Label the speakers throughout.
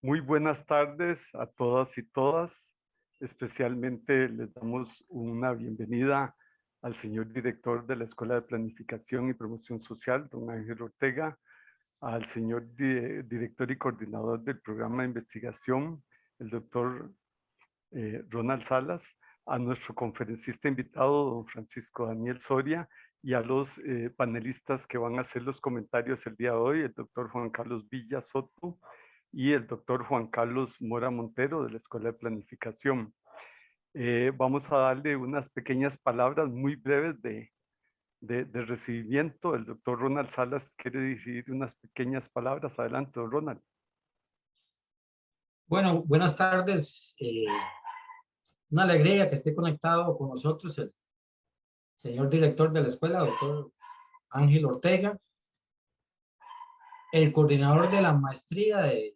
Speaker 1: Muy buenas tardes a todas y todas. Especialmente les damos una bienvenida al señor director de la Escuela de Planificación y Promoción Social, don Ángel Ortega, al señor director y coordinador del programa de investigación, el doctor Ronald Salas, a nuestro conferencista invitado, don Francisco Daniel Soria, y a los panelistas que van a hacer los comentarios el día de hoy, el doctor Juan Carlos Villa Soto y el doctor Juan Carlos Mora Montero de la Escuela de Planificación. Vamos a darle unas pequeñas palabras muy breves de recibimiento. El doctor Ronald Salas quiere decir unas pequeñas palabras. Adelante, don Ronald.
Speaker 2: Bueno, buenas tardes. Una alegría que esté conectado con nosotros el señor director de la escuela, doctor Ángel Ortega, el coordinador de la maestría de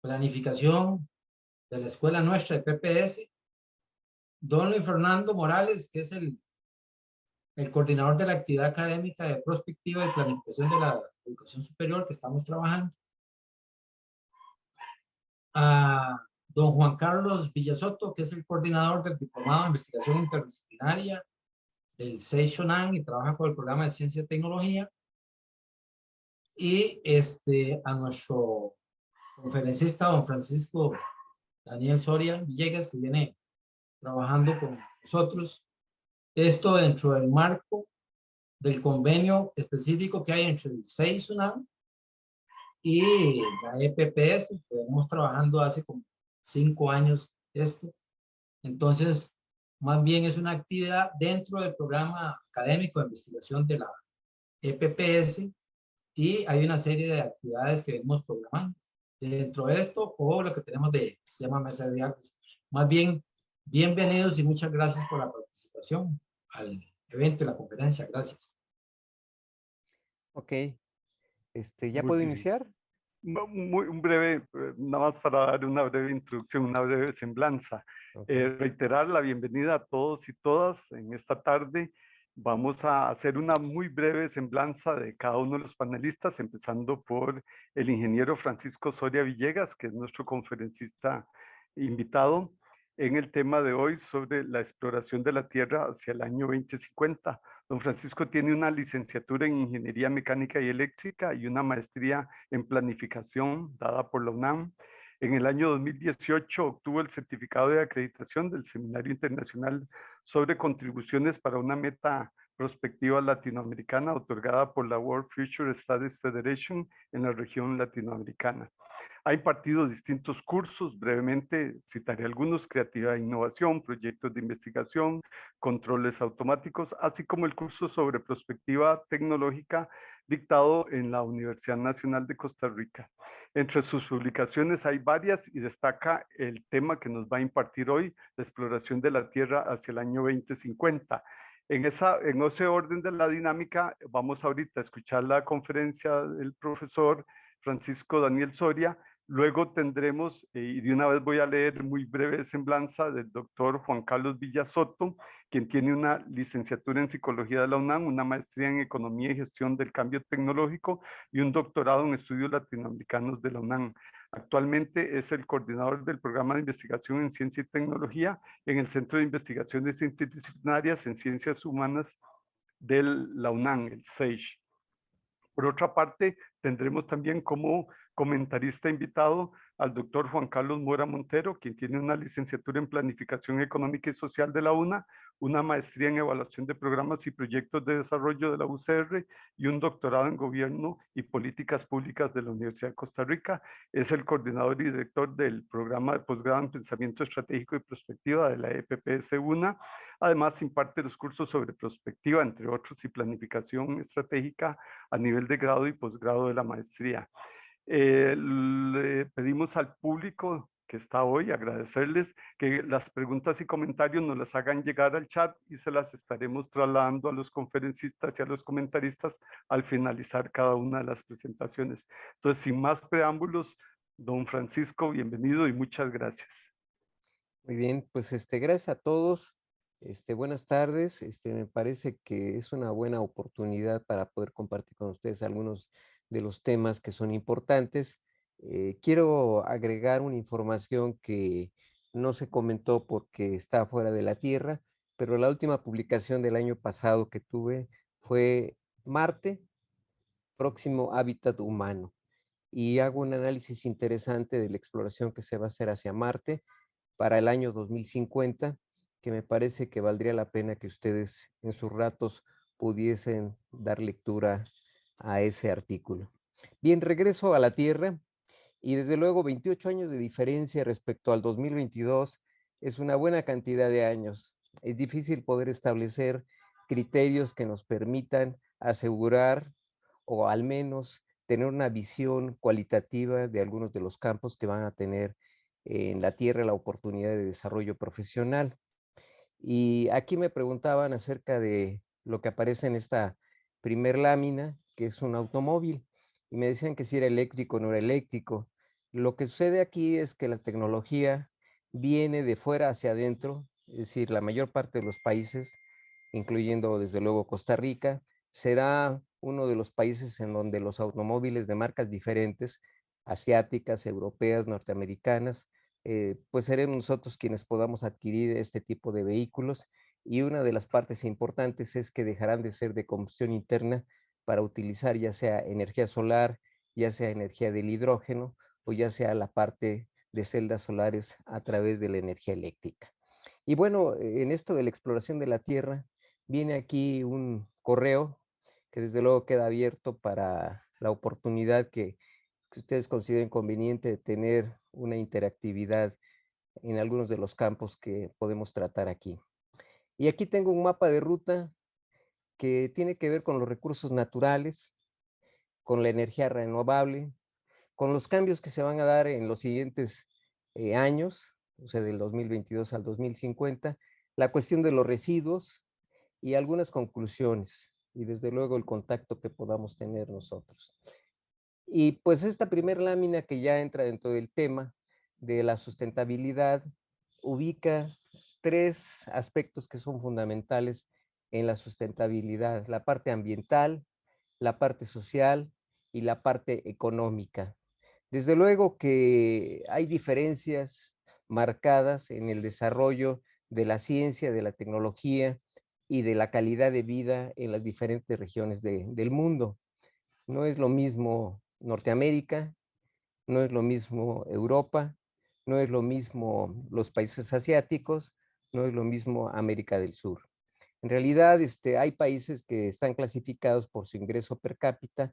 Speaker 2: planificación de la escuela nuestra de PPS, don Luis Fernando Morales, que es el coordinador de la actividad académica de prospectiva y planificación de la educación superior que estamos trabajando, a don Juan Carlos Villasoto, que es el coordinador del diplomado de investigación interdisciplinaria del SEISHONAN y trabaja con el programa de ciencia y tecnología, y a nuestro conferencista don Francisco Daniel Soria Villegas, que viene trabajando con nosotros, esto dentro del marco del convenio específico que hay entre el SEISHONAN y la EPPS, que venimos trabajando hace como 5 años esto. Entonces, más bien es una actividad dentro del programa académico de investigación de la EPPS, y hay una serie de actividades que venimos programando dentro de esto, o lo que tenemos que se llama mesa de diálogos. Más bien, bienvenidos y muchas gracias por la participación al evento y la conferencia. Gracias.
Speaker 3: Ok, ¿ya
Speaker 1: Muy
Speaker 3: puedo
Speaker 1: bien.
Speaker 3: iniciar?
Speaker 1: Un breve, nada más para dar una breve introducción, una breve semblanza.
Speaker 3: Okay.
Speaker 1: Reiterar la bienvenida a todos y todas en esta tarde. Vamos a hacer una muy breve semblanza de cada uno de los panelistas, empezando por el ingeniero Francisco Soria Villegas, que es nuestro conferencista invitado en el tema de hoy sobre la exploración de la Tierra hacia el año 2050. Don Francisco tiene una licenciatura en Ingeniería Mecánica y Eléctrica y una maestría en Planificación dada por la UNAM. En el año 2018 obtuvo el certificado de acreditación del Seminario Internacional sobre Contribuciones para una Meta Prospectiva Latinoamericana, otorgada por la World Future Studies Federation en la región latinoamericana. Ha impartido distintos cursos, brevemente citaré algunos: creatividad e innovación, proyectos de investigación, controles automáticos, así como el curso sobre prospectiva tecnológica dictado en la Universidad Nacional de Costa Rica. Entre sus publicaciones hay varias y destaca el tema que nos va a impartir hoy, la exploración de la Tierra hacia el año 2050. En ese orden de la dinámica, vamos ahorita a escuchar la conferencia del profesor Francisco Daniel Soria. Luego tendremos, y de una vez voy a leer muy breve semblanza del doctor Juan Carlos Villasoto, quien tiene una licenciatura en Psicología de la UNAM, una maestría en Economía y Gestión del Cambio Tecnológico y un doctorado en Estudios Latinoamericanos de la UNAM. Actualmente es el coordinador del programa de investigación en Ciencia y Tecnología en el Centro de Investigaciones Interdisciplinarias en Ciencias Humanas de la UNAM, el CEISH. Por otra parte, tendremos también como comentarista invitado al doctor Juan Carlos Mora Montero, quien tiene una licenciatura en Planificación Económica y Social de la UNA, una maestría en Evaluación de Programas y Proyectos de Desarrollo de la UCR y un doctorado en Gobierno y Políticas Públicas de la Universidad de Costa Rica. Es el coordinador y director del programa de posgrado en Pensamiento Estratégico y Prospectiva de la EPPS UNA. Además, imparte los cursos sobre prospectiva, entre otros, y planificación estratégica a nivel de grado y posgrado de la maestría. Le pedimos al público que está hoy, agradecerles que las preguntas y comentarios nos las hagan llegar al chat y se las estaremos trasladando a los conferencistas y a los comentaristas al finalizar cada una de las presentaciones. Entonces, sin más preámbulos, don Francisco, bienvenido y muchas gracias.
Speaker 3: Muy bien, pues gracias a todos. Buenas tardes. Me parece que es una buena oportunidad para poder compartir con ustedes algunos de los temas que son importantes. Quiero agregar una información que no se comentó porque está fuera de la Tierra, pero la última publicación del año pasado que tuve fue Marte, próximo hábitat humano. Y hago un análisis interesante de la exploración que se va a hacer hacia Marte para el año 2050, que me parece que valdría la pena que ustedes en sus ratos pudiesen dar lectura a ese artículo. Bien, regreso a la Tierra y desde luego 28 años de diferencia respecto al 2022 es una buena cantidad de años. Es difícil poder establecer criterios que nos permitan asegurar o al menos tener una visión cualitativa de algunos de los campos que van a tener en la Tierra la oportunidad de desarrollo profesional. Y aquí me preguntaban acerca de lo que aparece en esta primer lámina, que es un automóvil, y me decían que si era eléctrico o no era eléctrico. Lo que sucede aquí es que la tecnología viene de fuera hacia adentro, es decir, la mayor parte de los países, incluyendo desde luego Costa Rica, será uno de los países en donde los automóviles de marcas diferentes, asiáticas, europeas, norteamericanas, pues seremos nosotros quienes podamos adquirir este tipo de vehículos y una de las partes importantes es que dejarán de ser de combustión interna para utilizar ya sea energía solar, ya sea energía del hidrógeno o ya sea la parte de celdas solares a través de la energía eléctrica. Y bueno, en esto de la exploración de la Tierra, viene aquí un correo que desde luego queda abierto para la oportunidad que ustedes consideren conveniente de tener una interactividad en algunos de los campos que podemos tratar aquí. Y aquí tengo un mapa de ruta que tiene que ver con los recursos naturales, con la energía renovable, con los cambios que se van a dar en los siguientes años, o sea, del 2022 al 2050, la cuestión de los residuos y algunas conclusiones, y desde luego el contacto que podamos tener nosotros. Y pues esta primera lámina que ya entra dentro del tema de la sustentabilidad ubica tres aspectos que son fundamentales en la sustentabilidad: la parte ambiental, la parte social y la parte económica. Desde luego que hay diferencias marcadas en el desarrollo de la ciencia, de la tecnología y de la calidad de vida en las diferentes regiones del mundo. No es lo mismo Norteamérica, no es lo mismo Europa, no es lo mismo los países asiáticos, no es lo mismo América del Sur. En realidad, hay países que están clasificados por su ingreso per cápita,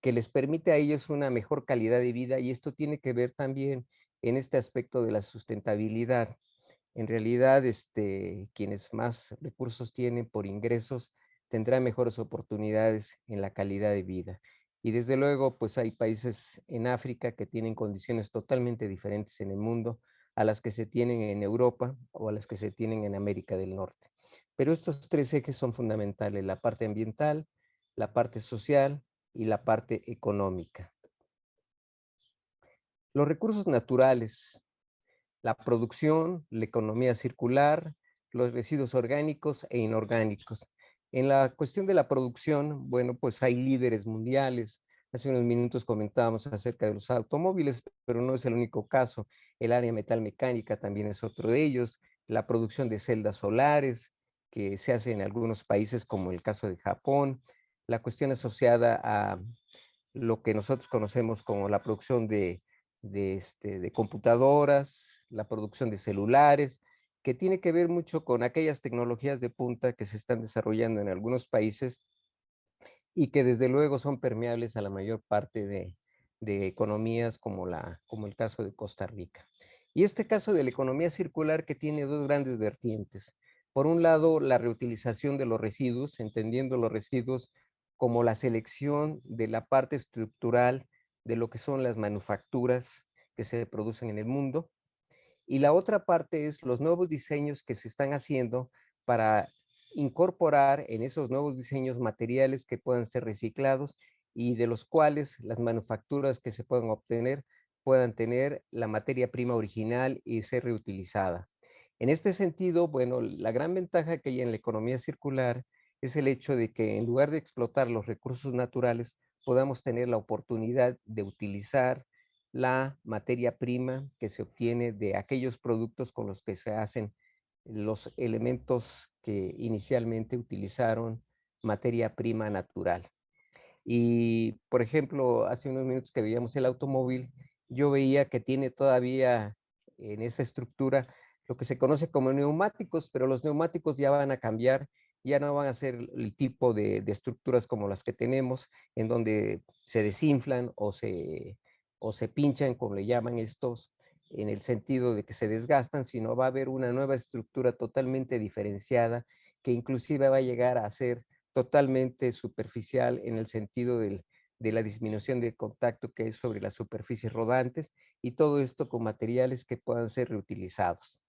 Speaker 3: que les permite a ellos una mejor calidad de vida, y esto tiene que ver también en este aspecto de la sustentabilidad. En realidad, quienes más recursos tienen por ingresos tendrán mejores oportunidades en la calidad de vida. Y desde luego, pues hay países en África que tienen condiciones totalmente diferentes en el mundo a las que se tienen en Europa o a las que se tienen en América del Norte. Pero estos tres ejes son fundamentales: la parte ambiental, la parte social y la parte económica. Los recursos naturales, la producción, la economía circular, los residuos orgánicos e inorgánicos. En la cuestión de la producción, bueno, pues hay líderes mundiales. Hace unos minutos comentábamos acerca de los automóviles, pero no es el único caso. El área metalmecánica también es otro de ellos. La producción de celdas solares, que se hace en algunos países, como el caso de Japón. La cuestión asociada a lo que nosotros conocemos como la producción de computadoras, la producción de celulares, que tiene que ver mucho con aquellas tecnologías de punta que se están desarrollando en algunos países y que desde luego son permeables a la mayor parte de economías como el caso de Costa Rica. Y este caso de la economía circular, que tiene dos grandes vertientes. Por un lado, la reutilización de los residuos, entendiendo los residuos como la selección de la parte estructural de lo que son las manufacturas que se producen en el mundo. Y la otra parte es los nuevos diseños que se están haciendo para incorporar en esos nuevos diseños materiales que puedan ser reciclados y de los cuales las manufacturas que se puedan obtener puedan tener la materia prima original y ser reutilizada. En este sentido, bueno, la gran ventaja que hay en la economía circular es el hecho de que en lugar de explotar los recursos naturales, podamos tener la oportunidad de utilizar la materia prima que se obtiene de aquellos productos con los que se hacen los elementos que inicialmente utilizaron materia prima natural. Y, por ejemplo, hace unos minutos que veíamos el automóvil, yo veía que tiene todavía en esa estructura lo que se conoce como neumáticos, pero los neumáticos ya van a cambiar, ya no van a ser el tipo de estructuras como las que tenemos, en donde se desinflan o se pinchan, como le llaman estos, en el sentido de que se desgastan, sino va a haber una nueva estructura totalmente diferenciada que inclusive va a llegar a ser totalmente superficial en el sentido de la disminución del contacto que es sobre las superficies rodantes y todo esto con materiales que puedan ser reutilizados.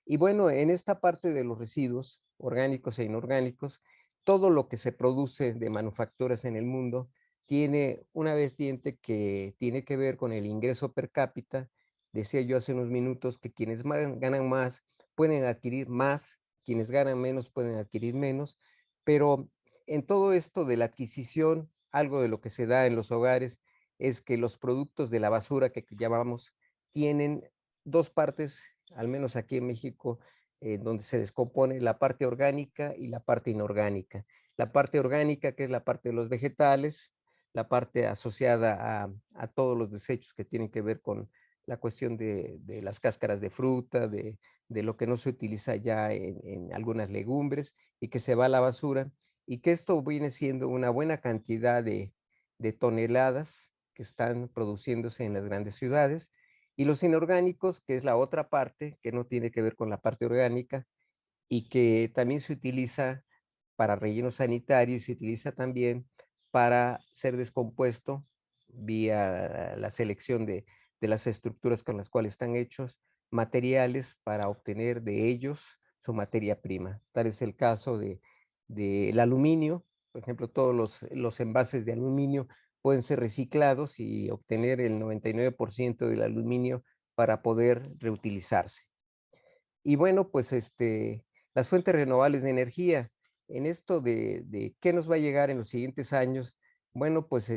Speaker 3: Y bueno, en esta parte de los residuos orgánicos e inorgánicos, todo lo que se produce de manufacturas en el mundo tiene una vertiente que tiene que ver con el ingreso per cápita. Decía yo hace unos minutos que quienes ganan más pueden adquirir más, quienes ganan menos pueden adquirir menos, pero en todo esto de la adquisición, algo de lo que se da en los hogares es que los productos de la basura que llamamos tienen dos partes, al menos aquí en México, donde se descompone la parte orgánica y la parte inorgánica. La parte orgánica, que es la parte de los vegetales, la parte asociada a todos los desechos que tienen que ver con la cuestión de las cáscaras de fruta, de lo que no se utiliza ya en algunas legumbres y que se va a la basura, y que esto viene siendo una buena cantidad de toneladas que están produciéndose en las grandes ciudades, y los inorgánicos, que es la otra parte, que no tiene que ver con la parte orgánica y que también se utiliza para relleno sanitario y se utiliza también para ser descompuesto vía la selección de las estructuras con las cuales están hechos, materiales para obtener de ellos su materia prima. Tal es el caso del aluminio. Por ejemplo, todos los envases de aluminio pueden ser reciclados y obtener el 99% del aluminio para poder reutilizarse. Y bueno, pues las fuentes renovables de energía, en esto de qué nos va a llegar en los siguientes años, bueno, pues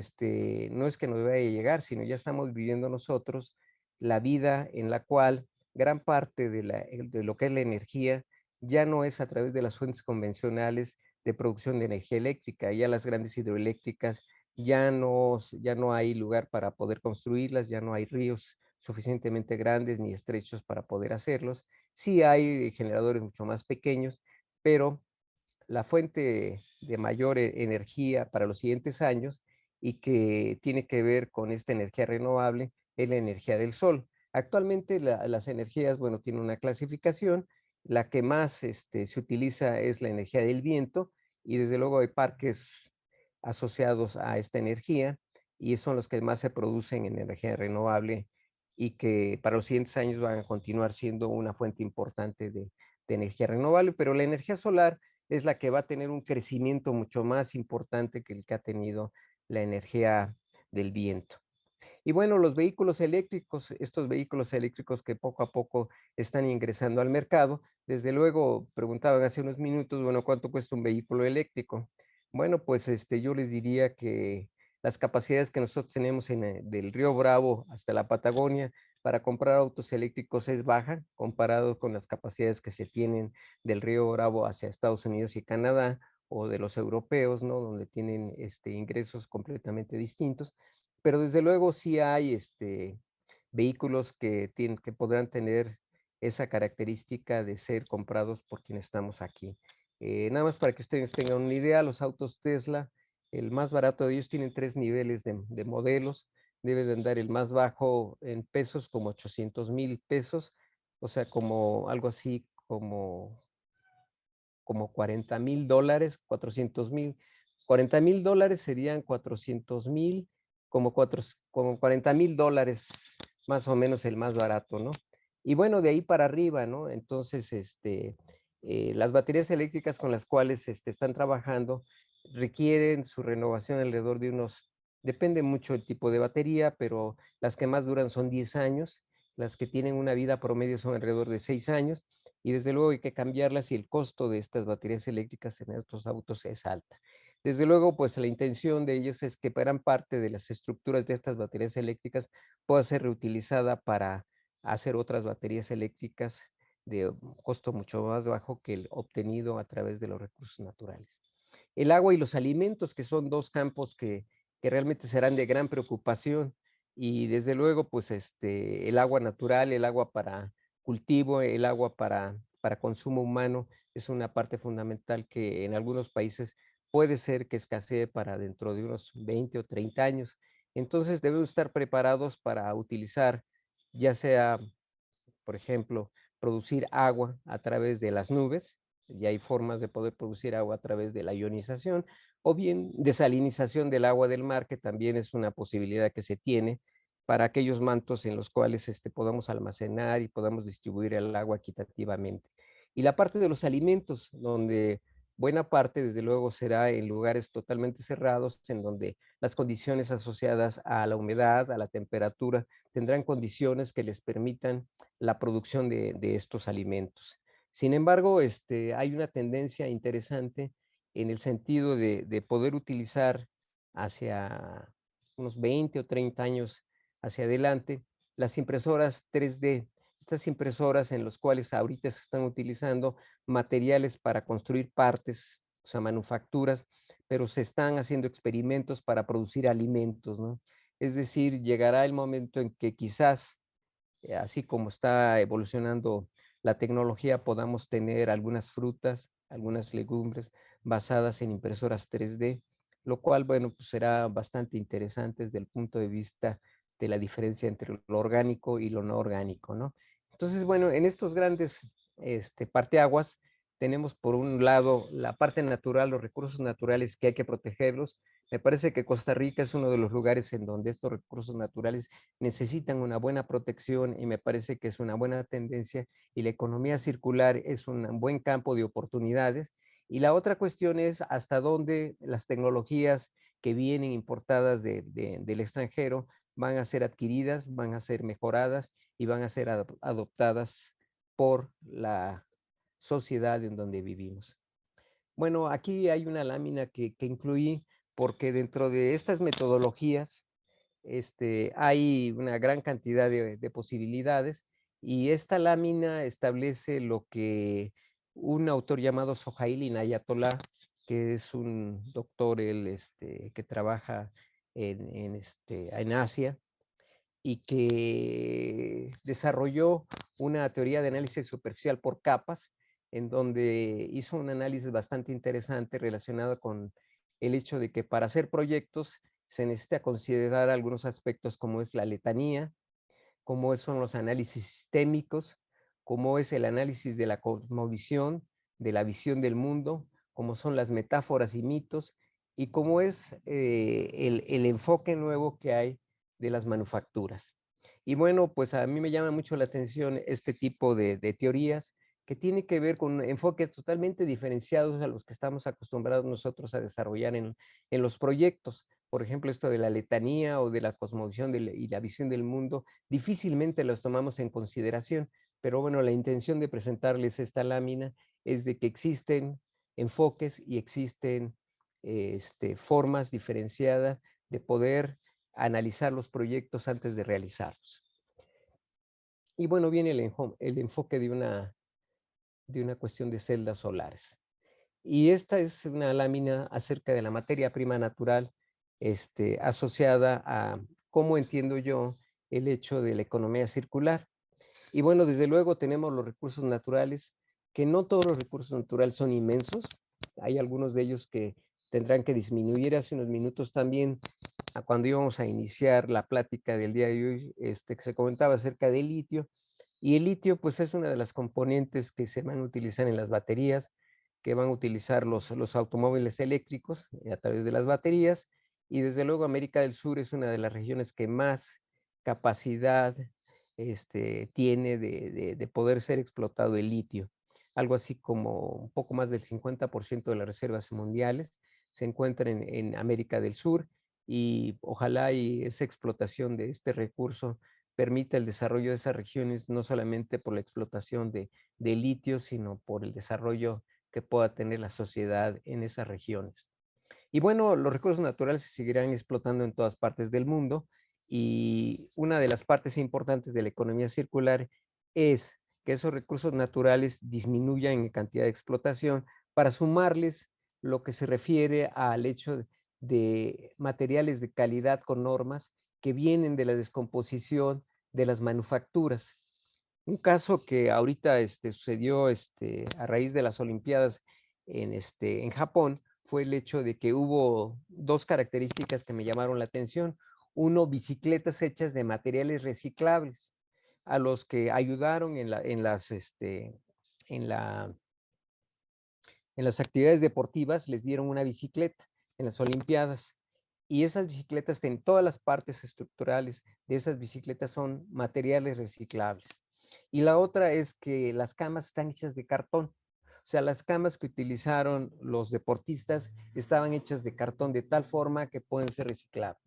Speaker 3: no es que nos vaya a llegar, sino ya estamos viviendo nosotros la vida en la cual gran parte de lo que es la energía ya no es a través de las fuentes convencionales de producción de energía eléctrica. Ya las grandes hidroeléctricas ya no hay lugar para poder construirlas, ya no hay ríos suficientemente grandes ni estrechos para poder hacerlos. Sí hay generadores mucho más pequeños, pero la fuente de mayor energía para los siguientes años y que tiene que ver con esta energía renovable es la energía del sol. Actualmente las energías, bueno, tienen una clasificación. La que más se utiliza es la energía del viento, y desde luego hay parques asociados a esta energía y son los que más se producen en energía renovable y que para los siguientes años van a continuar siendo una fuente importante de energía renovable, pero la energía solar es la que va a tener un crecimiento mucho más importante que el que ha tenido la energía del viento. Y bueno, los vehículos eléctricos, estos vehículos eléctricos que poco a poco están ingresando al mercado, desde luego preguntaban hace unos minutos, bueno, ¿cuánto cuesta un vehículo eléctrico? Bueno, pues yo les diría que las capacidades que nosotros tenemos del Río Bravo hasta la Patagonia para comprar autos eléctricos es baja comparado con las capacidades que se tienen del Río Bravo hacia Estados Unidos y Canadá, o de los europeos, ¿no? Donde tienen ingresos completamente distintos, pero desde luego sí hay vehículos que podrán tener esa característica de ser comprados por quienes estamos aquí. Nada más para que ustedes tengan una idea, los autos Tesla, el más barato de ellos tienen 3 niveles de modelos. Debe de andar el más bajo en pesos como 800,000 pesos, o sea, como algo así como $40,000, 400,000. $40,000 serían 400,000, como $40,000, más o menos el más barato, ¿no? Y bueno, de ahí para arriba, ¿no? Entonces, las baterías eléctricas con las cuales están trabajando requieren su renovación alrededor de depende mucho del tipo de batería, pero las que más duran son 10 años, las que tienen una vida promedio son alrededor de 6 años, y desde luego hay que cambiarlas y el costo de estas baterías eléctricas en estos autos es alta. Desde luego, pues la intención de ellos es que gran parte de las estructuras de estas baterías eléctricas pueda ser reutilizada para hacer otras baterías eléctricas de costo mucho más bajo que el obtenido a través de los recursos naturales. El agua y los alimentos, que son dos campos que realmente serán de gran preocupación, y desde luego, pues el agua natural, el agua para cultivo, el agua para consumo humano, es una parte fundamental que en algunos países puede ser que escasee para dentro de unos 20 o 30 años. Entonces debemos estar preparados para utilizar, ya sea, por ejemplo, producir agua a través de las nubes, ya hay formas de poder producir agua a través de la ionización, o bien desalinización del agua del mar, que también es una posibilidad que se tiene para aquellos mantos en los cuales podamos almacenar y podamos distribuir el agua equitativamente. Y la parte de los alimentos, donde buena parte, desde luego, será en lugares totalmente cerrados, en donde las condiciones asociadas a la humedad, a la temperatura, tendrán condiciones que les permitan la producción de estos alimentos. Sin embargo, hay una tendencia interesante en el sentido de poder utilizar hacia unos 20 o 30 años hacia adelante las impresoras 3D, estas impresoras en las cuales ahorita se están utilizando materiales para construir partes, o sea, manufacturas, pero se están haciendo experimentos para producir alimentos, ¿no? Es decir, llegará el momento en que quizás, así como está evolucionando la tecnología, podamos tener algunas frutas, algunas legumbres basadas en impresoras 3D, lo cual, bueno, pues será bastante interesante desde el punto de vista de la diferencia entre lo orgánico y lo no orgánico, ¿no? Entonces, bueno, en estos grandes parteaguas, tenemos por un lado la parte natural, los recursos naturales que hay que protegerlos. Me parece que Costa Rica es uno de los lugares en donde estos recursos naturales necesitan una buena protección y me parece que es una buena tendencia y la economía circular es un buen campo de oportunidades. Y la otra cuestión es hasta dónde las tecnologías que vienen importadas del extranjero van a ser adquiridas, van a ser mejoradas y van a ser adoptadas por la sociedad en donde vivimos. Bueno, aquí hay una lámina que incluí porque dentro de estas metodologías hay una gran cantidad de posibilidades y esta lámina establece lo que un autor llamado Sohail Inayatollah, que es un doctor que trabaja en Asia y que desarrolló una teoría de análisis superficial por capas, en donde hizo un análisis bastante interesante relacionado con el hecho de que para hacer proyectos se necesita considerar algunos aspectos como es la letanía, como son los análisis sistémicos, como es el análisis de la cosmovisión, de la visión del mundo, como son las metáforas y mitos, y cómo es el enfoque nuevo que hay de las manufacturas. Y bueno, pues a mí me llama mucho la atención este tipo de teorías que tiene que ver con enfoques totalmente diferenciados a los que estamos acostumbrados nosotros a desarrollar en los proyectos. Por ejemplo, esto de la letanía o de la cosmovisión y la visión del mundo, difícilmente los tomamos en consideración, pero bueno, la intención de presentarles esta lámina es de que existen enfoques y existen formas diferenciadas de poder analizar los proyectos antes de realizarlos. Y bueno, viene el enfoque de una cuestión de celdas solares. Y esta es una lámina acerca de la materia prima natural asociada a cómo entiendo yo el hecho de la economía circular. Y bueno, desde luego tenemos los recursos naturales, que no todos los recursos naturales son inmensos. Hay algunos de ellos que tendrán que disminuir. Hace unos minutos también, cuando íbamos a iniciar la plática del día de hoy, que se comentaba acerca del litio. Y el litio, pues es una de las componentes que se van a utilizar en las baterías, que van a utilizar los automóviles eléctricos a través de las baterías. Y desde luego América del Sur es una de las regiones que más capacidad tiene de poder ser explotado el litio. Algo así como un poco más del 50% de las reservas mundiales se encuentran en América del Sur y ojalá y esa explotación de este recurso permita el desarrollo de esas regiones, no solamente por la explotación de litio, sino por el desarrollo que pueda tener la sociedad en esas regiones. Y bueno, los recursos naturales se seguirán explotando en todas partes del mundo y una de las partes importantes de la economía circular es que esos recursos naturales disminuyan en cantidad de explotación para sumarles lo que se refiere al hecho de materiales de calidad con normas que vienen de la descomposición de las manufacturas. Un caso que ahorita sucedió a raíz de las Olimpiadas en Japón fue el hecho de que hubo dos características que me llamaron la atención. Uno, bicicletas hechas de materiales reciclables, a los que ayudaron en la, en las actividades deportivas, les dieron una bicicleta en las Olimpiadas. Y esas bicicletas, en todas las partes estructurales de esas bicicletas son materiales reciclables. Y la otra es que las camas están hechas de cartón. O sea, las camas que utilizaron los deportistas estaban hechas de cartón de tal forma que pueden ser reciclables.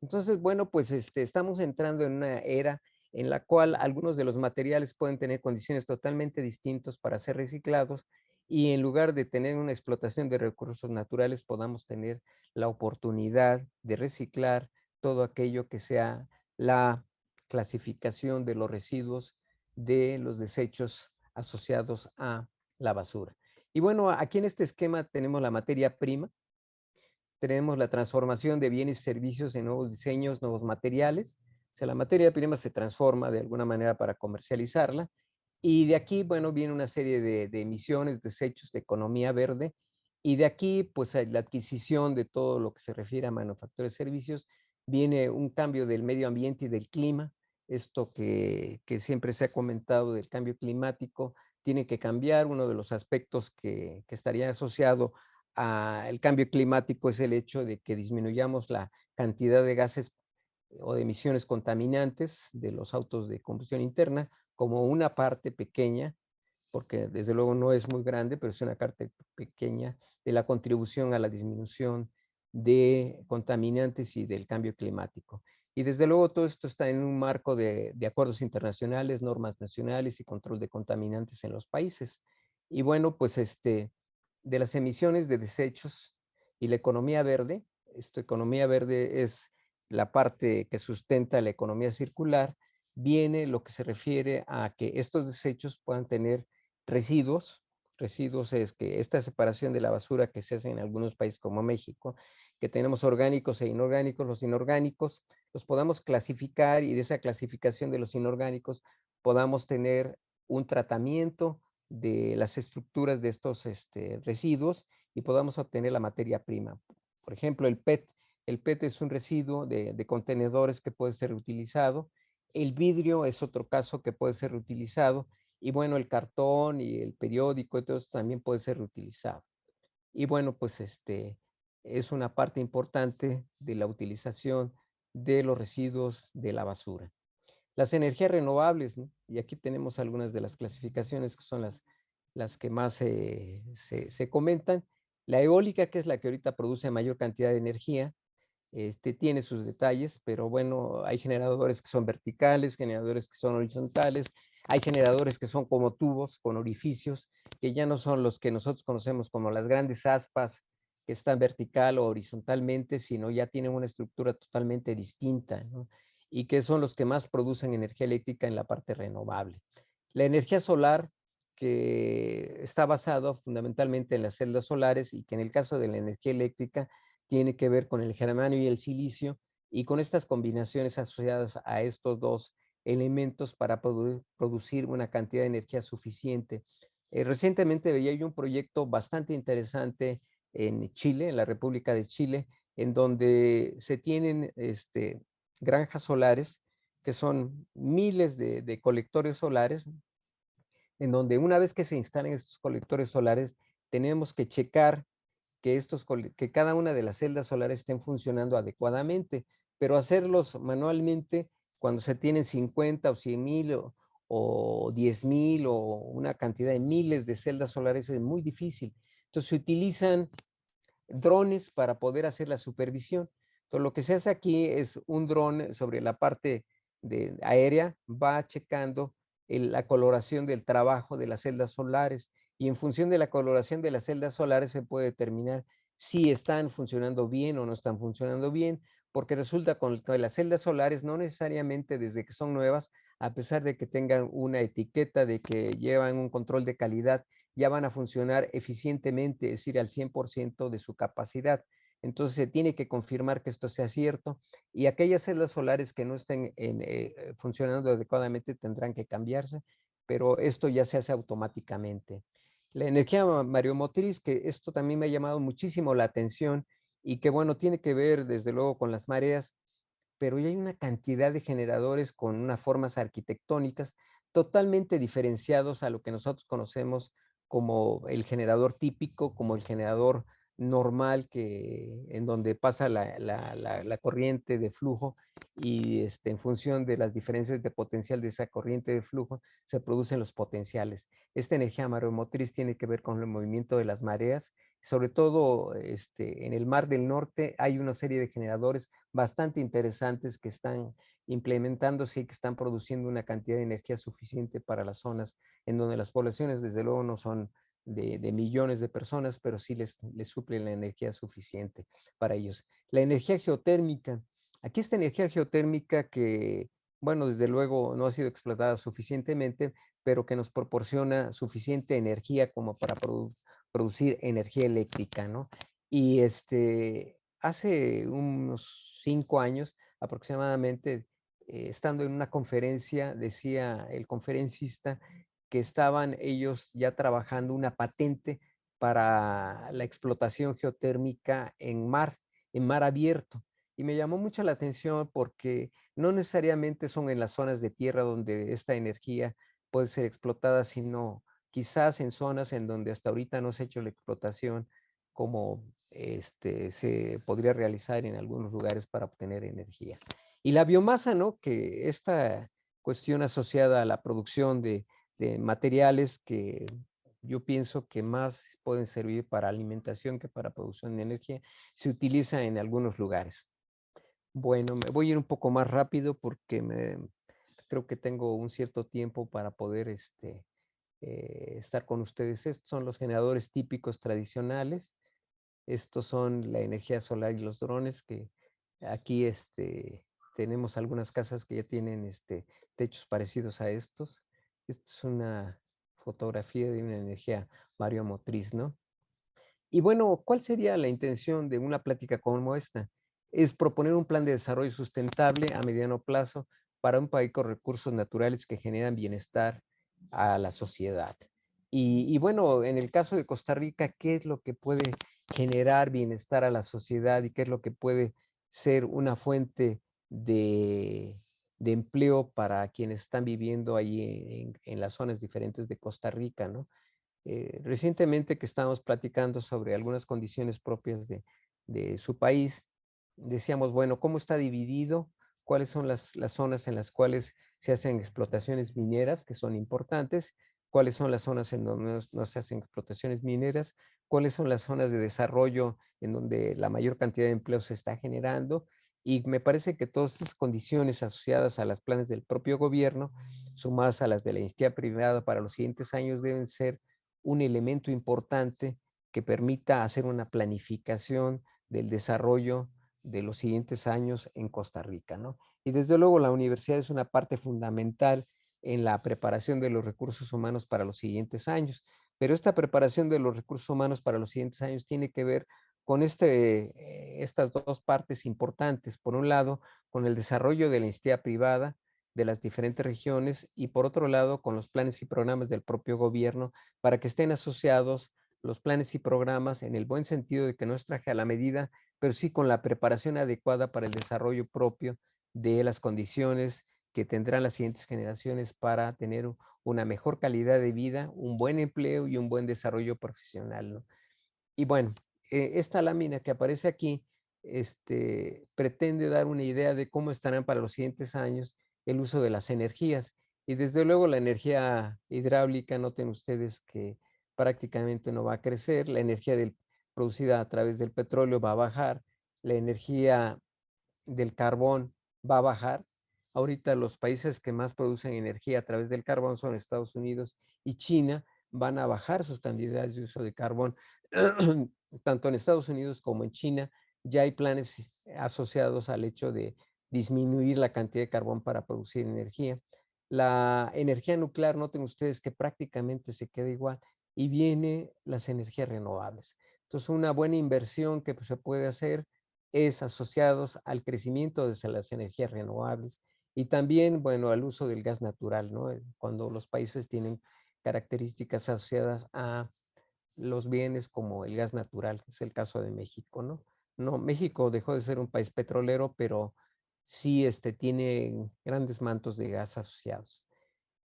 Speaker 3: Entonces, bueno, pues estamos entrando en una era en la cual algunos de los materiales pueden tener condiciones totalmente distintas para ser reciclados y en lugar de tener una explotación de recursos naturales, podamos tener la oportunidad de reciclar todo aquello que sea la clasificación de los residuos de los desechos asociados a la basura. Y bueno, aquí en este esquema tenemos la materia prima, tenemos la transformación de bienes y servicios en nuevos diseños, nuevos materiales. O sea, la materia prima se transforma de alguna manera para comercializarla. Y de aquí, bueno, viene una serie de emisiones, desechos de economía verde. Y de aquí, pues, la adquisición de todo lo que se refiere a manufactura de servicios, viene un cambio del medio ambiente y del clima. Esto que siempre se ha comentado del cambio climático, tiene que cambiar. Uno de los aspectos que estaría asociado el cambio climático es el hecho de que disminuyamos la cantidad de gases o de emisiones contaminantes de los autos de combustión interna como una parte pequeña, porque desde luego no es muy grande, pero es una parte pequeña de la contribución a la disminución de contaminantes y del cambio climático. Y desde luego todo esto está en un marco de acuerdos internacionales, normas nacionales y control de contaminantes en los países. Y bueno, pues de las emisiones de desechos y la economía verde. Esta economía verde es la parte que sustenta la economía circular. Viene lo que se refiere a que estos desechos puedan tener residuos. Residuos es que esta separación de la basura que se hace en algunos países como México, que tenemos orgánicos e inorgánicos, los inorgánicos los podamos clasificar y de esa clasificación de los inorgánicos podamos tener un tratamiento de las estructuras de estos residuos y podamos obtener la materia prima. Por ejemplo, el PET. El PET es un residuo de contenedores que puede ser reutilizado. El vidrio es otro caso que puede ser reutilizado. Y bueno, el cartón y el periódico y todo eso también puede ser reutilizado. Y bueno, pues es una parte importante de la utilización de los residuos de la basura. Las energías renovables, ¿no? Y aquí tenemos algunas de las clasificaciones que son las que más se comentan. La eólica, que es la que ahorita produce mayor cantidad de energía, tiene sus detalles, pero bueno, hay generadores que son verticales, generadores que son horizontales, hay generadores que son como tubos con orificios, que ya no son los que nosotros conocemos como las grandes aspas que están vertical o horizontalmente, sino ya tienen una estructura totalmente distinta, ¿no? Y que son los que más producen energía eléctrica en la parte renovable. La energía solar, que está basada fundamentalmente en las celdas solares y que en el caso de la energía eléctrica tiene que ver con el germanio y el silicio y con estas combinaciones asociadas a estos dos elementos para producir una cantidad de energía suficiente. Recientemente veía yo un proyecto bastante interesante en Chile, en la República de Chile, en donde se tienen granjas solares, que son miles de colectores solares, en donde una vez que se instalen estos colectores solares, tenemos que checar que cada una de las celdas solares estén funcionando adecuadamente, pero hacerlos manualmente cuando se tienen 50 o 100,000 o 10,000 o una cantidad de miles de celdas solares es muy difícil. Entonces se utilizan drones para poder hacer la supervisión. Entonces lo que se hace aquí es un dron sobre la parte aérea, va checando la coloración del trabajo de las celdas solares y en función de la coloración de las celdas solares se puede determinar si están funcionando bien o no están funcionando bien, porque resulta que las celdas solares no necesariamente desde que son nuevas, a pesar de que tengan una etiqueta de que llevan un control de calidad, ya van a funcionar eficientemente, es decir, al 100% de su capacidad. Entonces se tiene que confirmar que esto sea cierto y aquellas celdas solares que no estén funcionando adecuadamente tendrán que cambiarse, pero esto ya se hace automáticamente. La energía mareomotriz, que esto también me ha llamado muchísimo la atención y que bueno, tiene que ver desde luego con las mareas, pero ya hay una cantidad de generadores con unas formas arquitectónicas totalmente diferenciados a lo que nosotros conocemos como el generador típico, como el generador normal en donde pasa la corriente de flujo y en función de las diferencias de potencial de esa corriente de flujo se producen los potenciales. Esta energía mareomotriz tiene que ver con el movimiento de las mareas, sobre todo en el Mar del Norte hay una serie de generadores bastante interesantes que están implementándose y que están produciendo una cantidad de energía suficiente para las zonas en donde las poblaciones desde luego no son de millones de personas, pero sí les suple la energía suficiente para ellos. La energía geotérmica. Aquí esta energía geotérmica que, bueno, desde luego no ha sido explotada suficientemente, pero que nos proporciona suficiente energía como para producir energía eléctrica, ¿no? Y hace unos 5 años aproximadamente, estando en una conferencia, decía el conferencista que estaban ellos ya trabajando una patente para la explotación geotérmica en mar abierto. Y me llamó mucho la atención porque no necesariamente son en las zonas de tierra donde esta energía puede ser explotada, sino quizás en zonas en donde hasta ahorita no se ha hecho la explotación como se podría realizar en algunos lugares para obtener energía. Y la biomasa, ¿no? Que esta cuestión asociada a la producción de materiales que yo pienso que más pueden servir para alimentación que para producción de energía, se utiliza en algunos lugares. Bueno, me voy a ir un poco más rápido porque creo que tengo un cierto tiempo para poder estar con ustedes. Estos son los generadores típicos tradicionales. Estos son la energía solar y los drones, que aquí tenemos algunas casas que ya tienen techos parecidos a estos. Esta es una fotografía de una energía mareomotriz, ¿no? Y bueno, ¿cuál sería la intención de una plática como esta? Es proponer un plan de desarrollo sustentable a mediano plazo para un país con recursos naturales que generan bienestar a la sociedad. Y bueno, en el caso de Costa Rica, ¿qué es lo que puede generar bienestar a la sociedad y qué es lo que puede ser una fuente de empleo para quienes están viviendo ahí en las zonas diferentes de Costa Rica, ¿no? Recientemente que estábamos platicando sobre algunas condiciones propias de su país, decíamos, bueno, ¿cómo está dividido? ¿Cuáles son las zonas en las cuales se hacen explotaciones mineras, que son importantes? ¿Cuáles son las zonas en donde no se hacen explotaciones mineras? ¿Cuáles son las zonas de desarrollo en donde la mayor cantidad de empleo se está generando? Y me parece que todas estas condiciones asociadas a los planes del propio gobierno, sumadas a las de la iniciativa privada para los siguientes años, deben ser un elemento importante que permita hacer una planificación del desarrollo de los siguientes años en Costa Rica, ¿no? Y desde luego la universidad es una parte fundamental en la preparación de los recursos humanos para los siguientes años, pero esta preparación de los recursos humanos para los siguientes años tiene que ver con estas dos partes importantes. Por un lado, con el desarrollo de la iniciativa privada de las diferentes regiones y por otro lado, con los planes y programas del propio gobierno para que estén asociados los planes y programas en el buen sentido de que no es traje a la medida, pero sí con la preparación adecuada para el desarrollo propio de las condiciones que tendrán las siguientes generaciones para tener una mejor calidad de vida, un buen empleo y un buen desarrollo profesional, ¿no? Y bueno, esta lámina que aparece aquí pretende dar una idea de cómo estarán para los siguientes años el uso de las energías. Y desde luego la energía hidráulica, noten ustedes que prácticamente no va a crecer, la energía producida a través del petróleo va a bajar, la energía del carbón va a bajar. Ahorita los países que más producen energía a través del carbón son Estados Unidos y China, van a bajar sus cantidades de uso de carbón tanto en Estados Unidos como en China, ya hay planes asociados al hecho de disminuir la cantidad de carbón para producir energía. La energía nuclear, noten ustedes que prácticamente se queda igual y viene las energías renovables. Entonces, una buena inversión que pues, se puede hacer es asociados al crecimiento de las energías renovables y también, bueno, al uso del gas natural, ¿no? Cuando los países tienen características asociadas a los bienes como el gas natural, que es el caso de México, ¿no? No, México dejó de ser un país petrolero, pero sí tiene grandes mantos de gas asociados.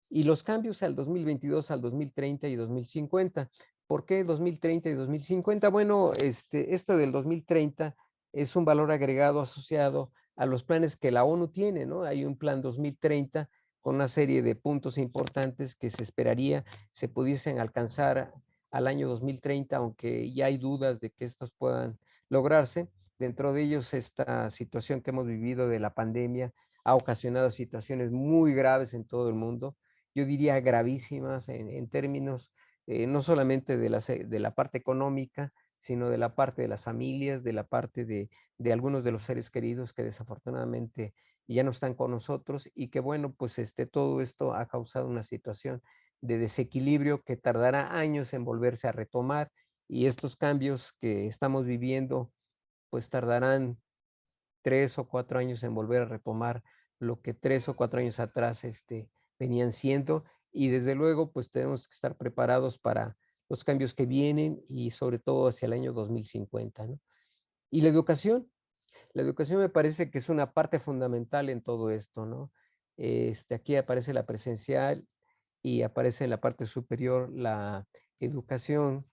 Speaker 3: Y los cambios al 2022, al 2030 y 2050. ¿Por qué 2030 y 2050? Bueno, esto del 2030 es un valor agregado asociado a los planes que la ONU tiene, ¿no? Hay un plan 2030 con una serie de puntos importantes que se esperaría se pudiesen alcanzar al año 2030, aunque ya hay dudas de que estos puedan lograrse. Dentro de ellos, esta situación que hemos vivido de la pandemia ha ocasionado situaciones muy graves en todo el mundo, yo diría gravísimas en términos no solamente de la parte económica, sino de la parte de las familias, de la parte de algunos de los seres queridos que desafortunadamente ya no están con nosotros y que bueno, pues todo esto ha causado una situación de desequilibrio que tardará años en volverse a retomar y estos cambios que estamos viviendo pues tardarán 3 o 4 años en volver a retomar lo que 3 o 4 años atrás venían siendo. Y desde luego, pues tenemos que estar preparados para los cambios que vienen y sobre todo hacia el año 2050, ¿no? Y la educación me parece que es una parte fundamental en todo esto, ¿no? Aquí aparece la presencial y aparece en la parte superior la educación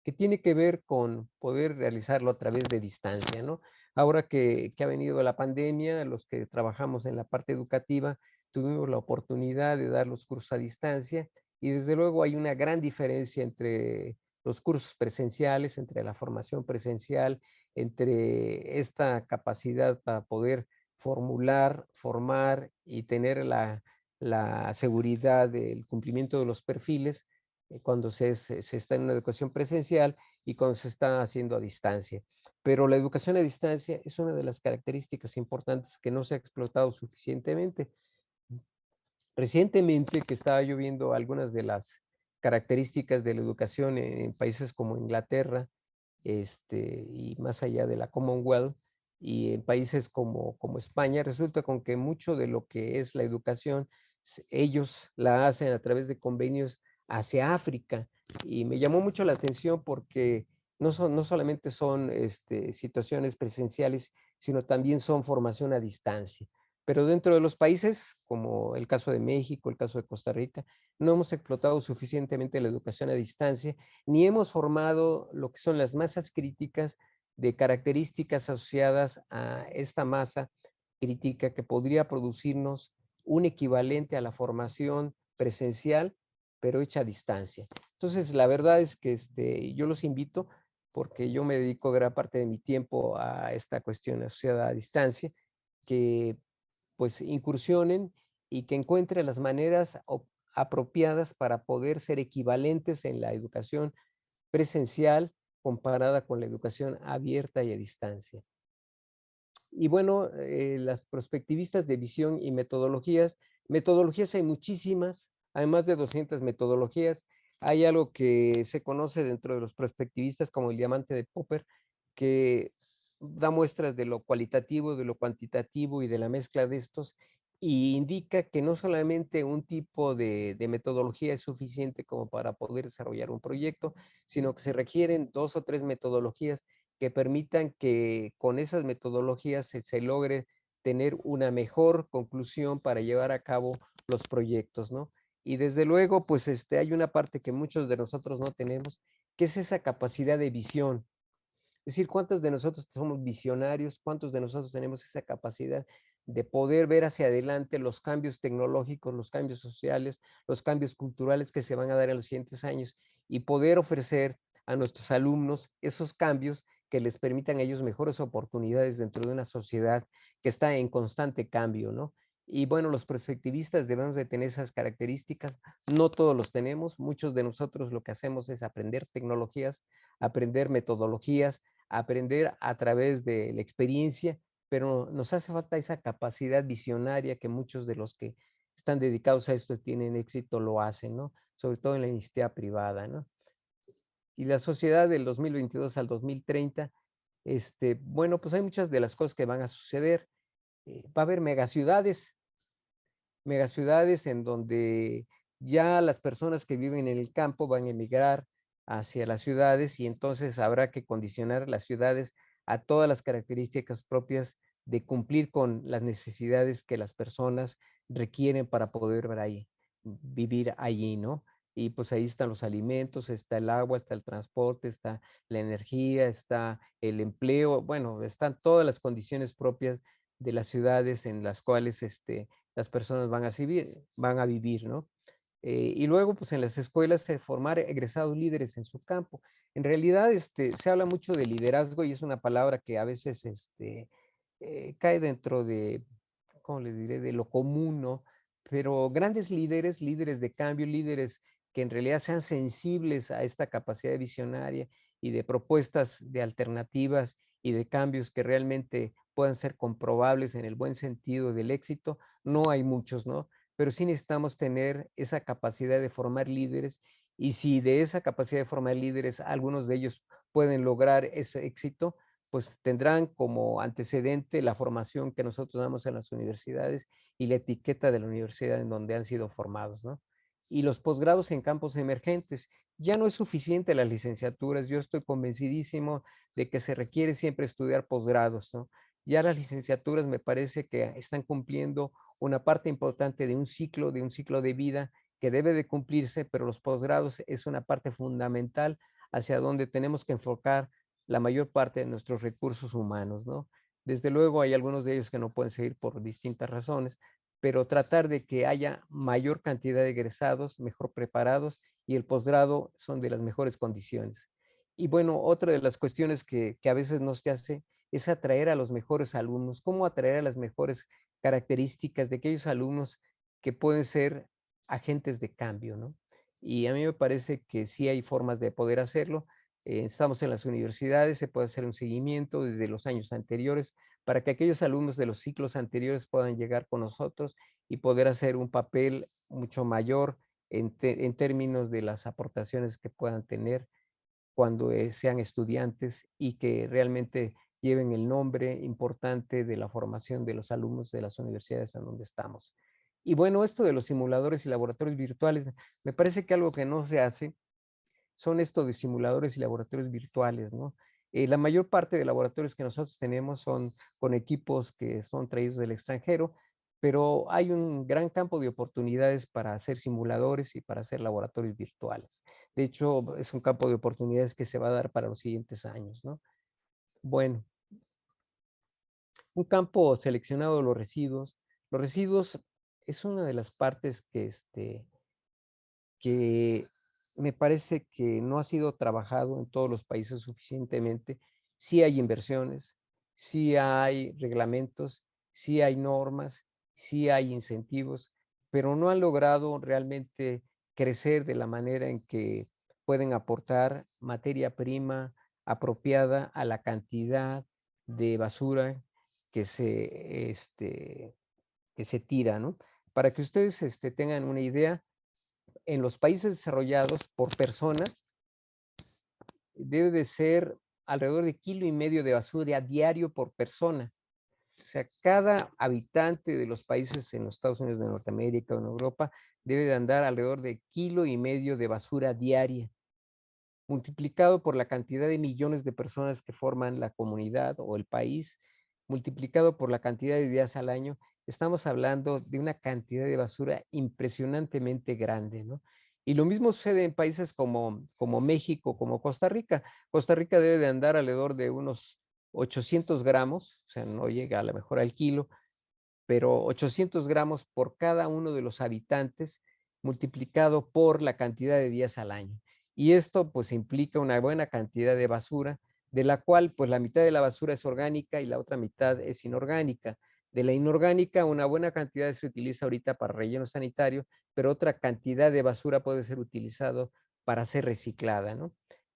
Speaker 3: que tiene que ver con poder realizarlo a través de distancia, ¿no? Ahora que ha venido la pandemia, los que trabajamos en la parte educativa tuvimos la oportunidad de dar los cursos a distancia y desde luego hay una gran diferencia entre los cursos presenciales, entre la formación presencial, entre esta capacidad para poder formular, formar y tener la seguridad del cumplimiento de los perfiles cuando se está en una educación presencial y cuando se está haciendo a distancia. Pero la educación a distancia es una de las características importantes que no se ha explotado suficientemente. Recientemente que estaba yo viendo algunas de las características de la educación en países como Inglaterra, y más allá de la Commonwealth, y en países como España, resulta con que mucho de lo que es la educación, ellos la hacen a través de convenios hacia África. Y me llamó mucho la atención porque no solamente son situaciones presenciales, sino también son formación a distancia. Pero dentro de los países, como el caso de México, el caso de Costa Rica, no hemos explotado suficientemente la educación a distancia, ni hemos formado lo que son las masas críticas de características asociadas a esta masa crítica que podría producirnos un equivalente a la formación presencial, pero hecha a distancia. Entonces, la verdad es que yo los invito, porque yo me dedico gran parte de mi tiempo a esta cuestión asociada a distancia, que pues incursionen y que encuentren las maneras apropiadas para poder ser equivalentes en la educación presencial comparada con la educación abierta y a distancia. Y bueno, las perspectivistas de visión y metodologías hay muchísimas, hay más de 200 metodologías. Hay algo que se conoce dentro de los perspectivistas como el diamante de Popper, que da muestras de lo cualitativo, de lo cuantitativo y de la mezcla de estos, y indica que no solamente un tipo de metodología es suficiente como para poder desarrollar un proyecto, sino que se requieren 2 o 3 metodologías que permitan que con esas metodologías se logre tener una mejor conclusión para llevar a cabo los proyectos, ¿no? Y desde luego, pues hay una parte que muchos de nosotros no tenemos, que es esa capacidad de visión. Es decir, ¿cuántos de nosotros somos visionarios? ¿Cuántos de nosotros tenemos esa capacidad de poder ver hacia adelante los cambios tecnológicos, los cambios sociales, los cambios culturales que se van a dar en los siguientes años y poder ofrecer a nuestros alumnos esos cambios que les permitan a ellos mejores oportunidades dentro de una sociedad que está en constante cambio, ¿no? Y bueno, los perspectivistas debemos de tener esas características, no todos los tenemos, muchos de nosotros lo que hacemos es aprender tecnologías aprender metodologías, aprender a través de la experiencia, pero nos hace falta esa capacidad visionaria que muchos de los que están dedicados a esto tienen éxito lo hacen, ¿no? Sobre todo en la iniciativa privada, ¿no? Y la sociedad del 2022 al 2030, bueno, pues hay muchas de las cosas que van a suceder. Va a haber megaciudades en donde ya las personas que viven en el campo van a emigrar hacia las ciudades y entonces habrá que condicionar las ciudades a todas las características propias de cumplir con las necesidades que las personas requieren para poder vivir allí, ¿no? Y pues ahí están los alimentos, está el agua, está el transporte, está la energía, está el empleo, bueno, están todas las condiciones propias de las ciudades en las cuales las personas van a vivir, ¿no? Y luego, pues en las escuelas, formar egresados líderes en su campo. En realidad, se habla mucho de liderazgo y es una palabra que a veces cae dentro de, ¿cómo le diré?, de lo común, ¿no? Pero grandes líderes, líderes de cambio, líderes que en realidad sean sensibles a esta capacidad visionaria y de propuestas de alternativas y de cambios que realmente puedan ser comprobables en el buen sentido del éxito, no hay muchos, ¿no? Pero sí necesitamos tener esa capacidad de formar líderes y si de esa capacidad de formar líderes algunos de ellos pueden lograr ese éxito, pues tendrán como antecedente la formación que nosotros damos en las universidades y la etiqueta de la universidad en donde han sido formados, ¿no? Y los posgrados en campos emergentes. Ya no es suficiente las licenciaturas, yo estoy convencidísimo de que se requiere siempre estudiar posgrados, ¿no? Ya las licenciaturas me parece que están cumpliendo una parte importante de un ciclo de vida que debe de cumplirse, pero los posgrados es una parte fundamental hacia donde tenemos que enfocar la mayor parte de nuestros recursos humanos, ¿no? Desde luego hay algunos de ellos que no pueden seguir por distintas razones, pero tratar de que haya mayor cantidad de egresados, mejor preparados, y el posgrado son de las mejores condiciones. Y bueno, otra de las cuestiones que a veces no se hace es atraer a los mejores alumnos. ¿Cómo atraer a las mejores características de aquellos alumnos que pueden ser agentes de cambio, ¿no? Y a mí me parece que sí hay formas de poder hacerlo. Estamos en las universidades, se puede hacer un seguimiento desde los años anteriores para que aquellos alumnos de los ciclos anteriores puedan llegar con nosotros y poder hacer un papel mucho mayor en términos de las aportaciones que puedan tener cuando sean estudiantes y que realmente lleven el nombre importante de la formación de los alumnos de las universidades en donde estamos. Y bueno, esto de los simuladores y laboratorios virtuales, me parece que algo que no se hace son esto de simuladores y laboratorios virtuales, ¿no? La mayor parte de laboratorios que nosotros tenemos son con equipos que son traídos del extranjero, pero hay un gran campo de oportunidades para hacer simuladores y para hacer laboratorios virtuales. De hecho, es un campo de oportunidades que se va a dar para los siguientes años, ¿no? Bueno, un campo seleccionado de los residuos. Los residuos es una de las partes que me parece que no ha sido trabajado en todos los países suficientemente. Sí hay inversiones, sí hay reglamentos, sí hay normas, sí hay incentivos, pero no han logrado realmente crecer de la manera en que pueden aportar materia prima apropiada a la cantidad de basura que que se tira, ¿no? Para que ustedes tengan una idea, en los países desarrollados por persona debe de ser alrededor de 1,5 kg de basura a diario por persona. O sea, cada habitante de los países en los Estados Unidos de Norteamérica o en Europa debe de andar alrededor de 1,5 kg de basura diaria, multiplicado por la cantidad de millones de personas que forman la comunidad o el país, multiplicado por la cantidad de días al año, estamos hablando de una cantidad de basura impresionantemente grande, ¿no? Y lo mismo sucede en países como México, como Costa Rica. Costa Rica debe de andar alrededor de unos 800 gramos, o sea, no llega a lo mejor al kilo, pero 800 gramos por cada uno de los habitantes multiplicado por la cantidad de días al año. Y esto pues implica una buena cantidad de basura, de la cual pues la mitad de la basura es orgánica y la otra mitad es inorgánica. De la inorgánica, una buena cantidad se utiliza ahorita para relleno sanitario, pero otra cantidad de basura puede ser utilizado para ser reciclada, ¿no?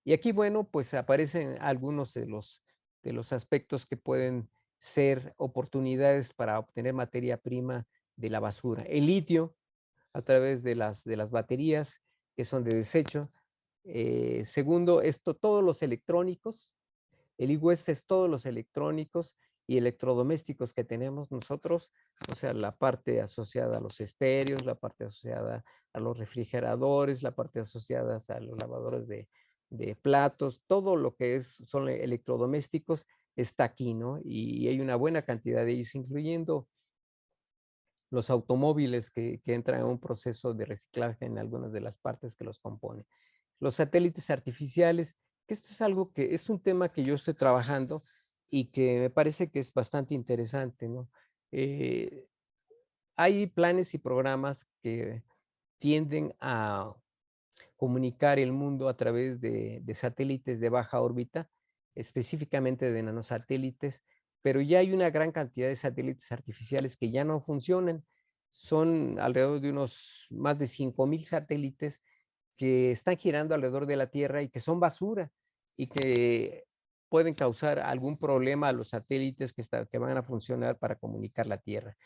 Speaker 3: Y aquí, bueno, pues aparecen algunos de los aspectos que pueden ser oportunidades para obtener materia prima de la basura. El litio, a través de las baterías, que son de desecho. Segundo, esto, todos los electrónicos. El e-waste es todos los electrónicos y electrodomésticos que tenemos nosotros, o sea, la parte asociada a los estéreos, la parte asociada a los refrigeradores, la parte asociada a los lavadores de platos, todo lo que son electrodomésticos está aquí, ¿no? Y hay una buena cantidad de ellos, incluyendo los automóviles que entran en un proceso de reciclaje en algunas de las partes que los componen. Los satélites artificiales, que esto es algo que es un tema que yo estoy trabajando y que me parece que es bastante interesante, ¿no? Eh, Hay planes y programas que tienden a comunicar el mundo a través de satélites de baja órbita, específicamente de nanosatélites, pero ya hay una gran cantidad de satélites artificiales que ya no funcionan. Son alrededor de unos más de 5,000 satélites que están girando alrededor de la Tierra y que son basura y que pueden causar algún problema a los satélites que van a funcionar para comunicar la Tierra.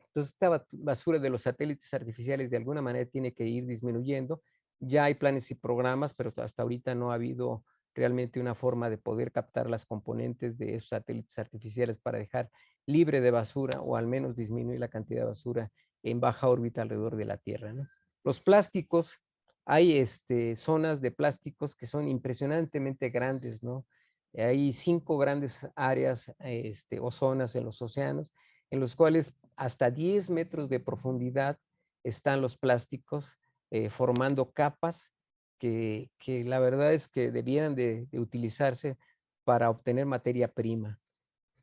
Speaker 3: Entonces, esta basura de los satélites artificiales de alguna manera tiene que ir disminuyendo. Ya hay planes y programas, pero hasta ahorita no ha habido realmente una forma de poder captar las componentes de esos satélites artificiales para dejar libre de basura o al menos disminuir la cantidad de basura en baja órbita alrededor de la Tierra, ¿no? Los plásticos, hay zonas de plásticos que son impresionantemente grandes, ¿no? Hay 5 grandes áreas o zonas en los océanos en los cuales hasta 10 metros de profundidad están los plásticos formando capas que la verdad es que debieran de utilizarse para obtener materia prima.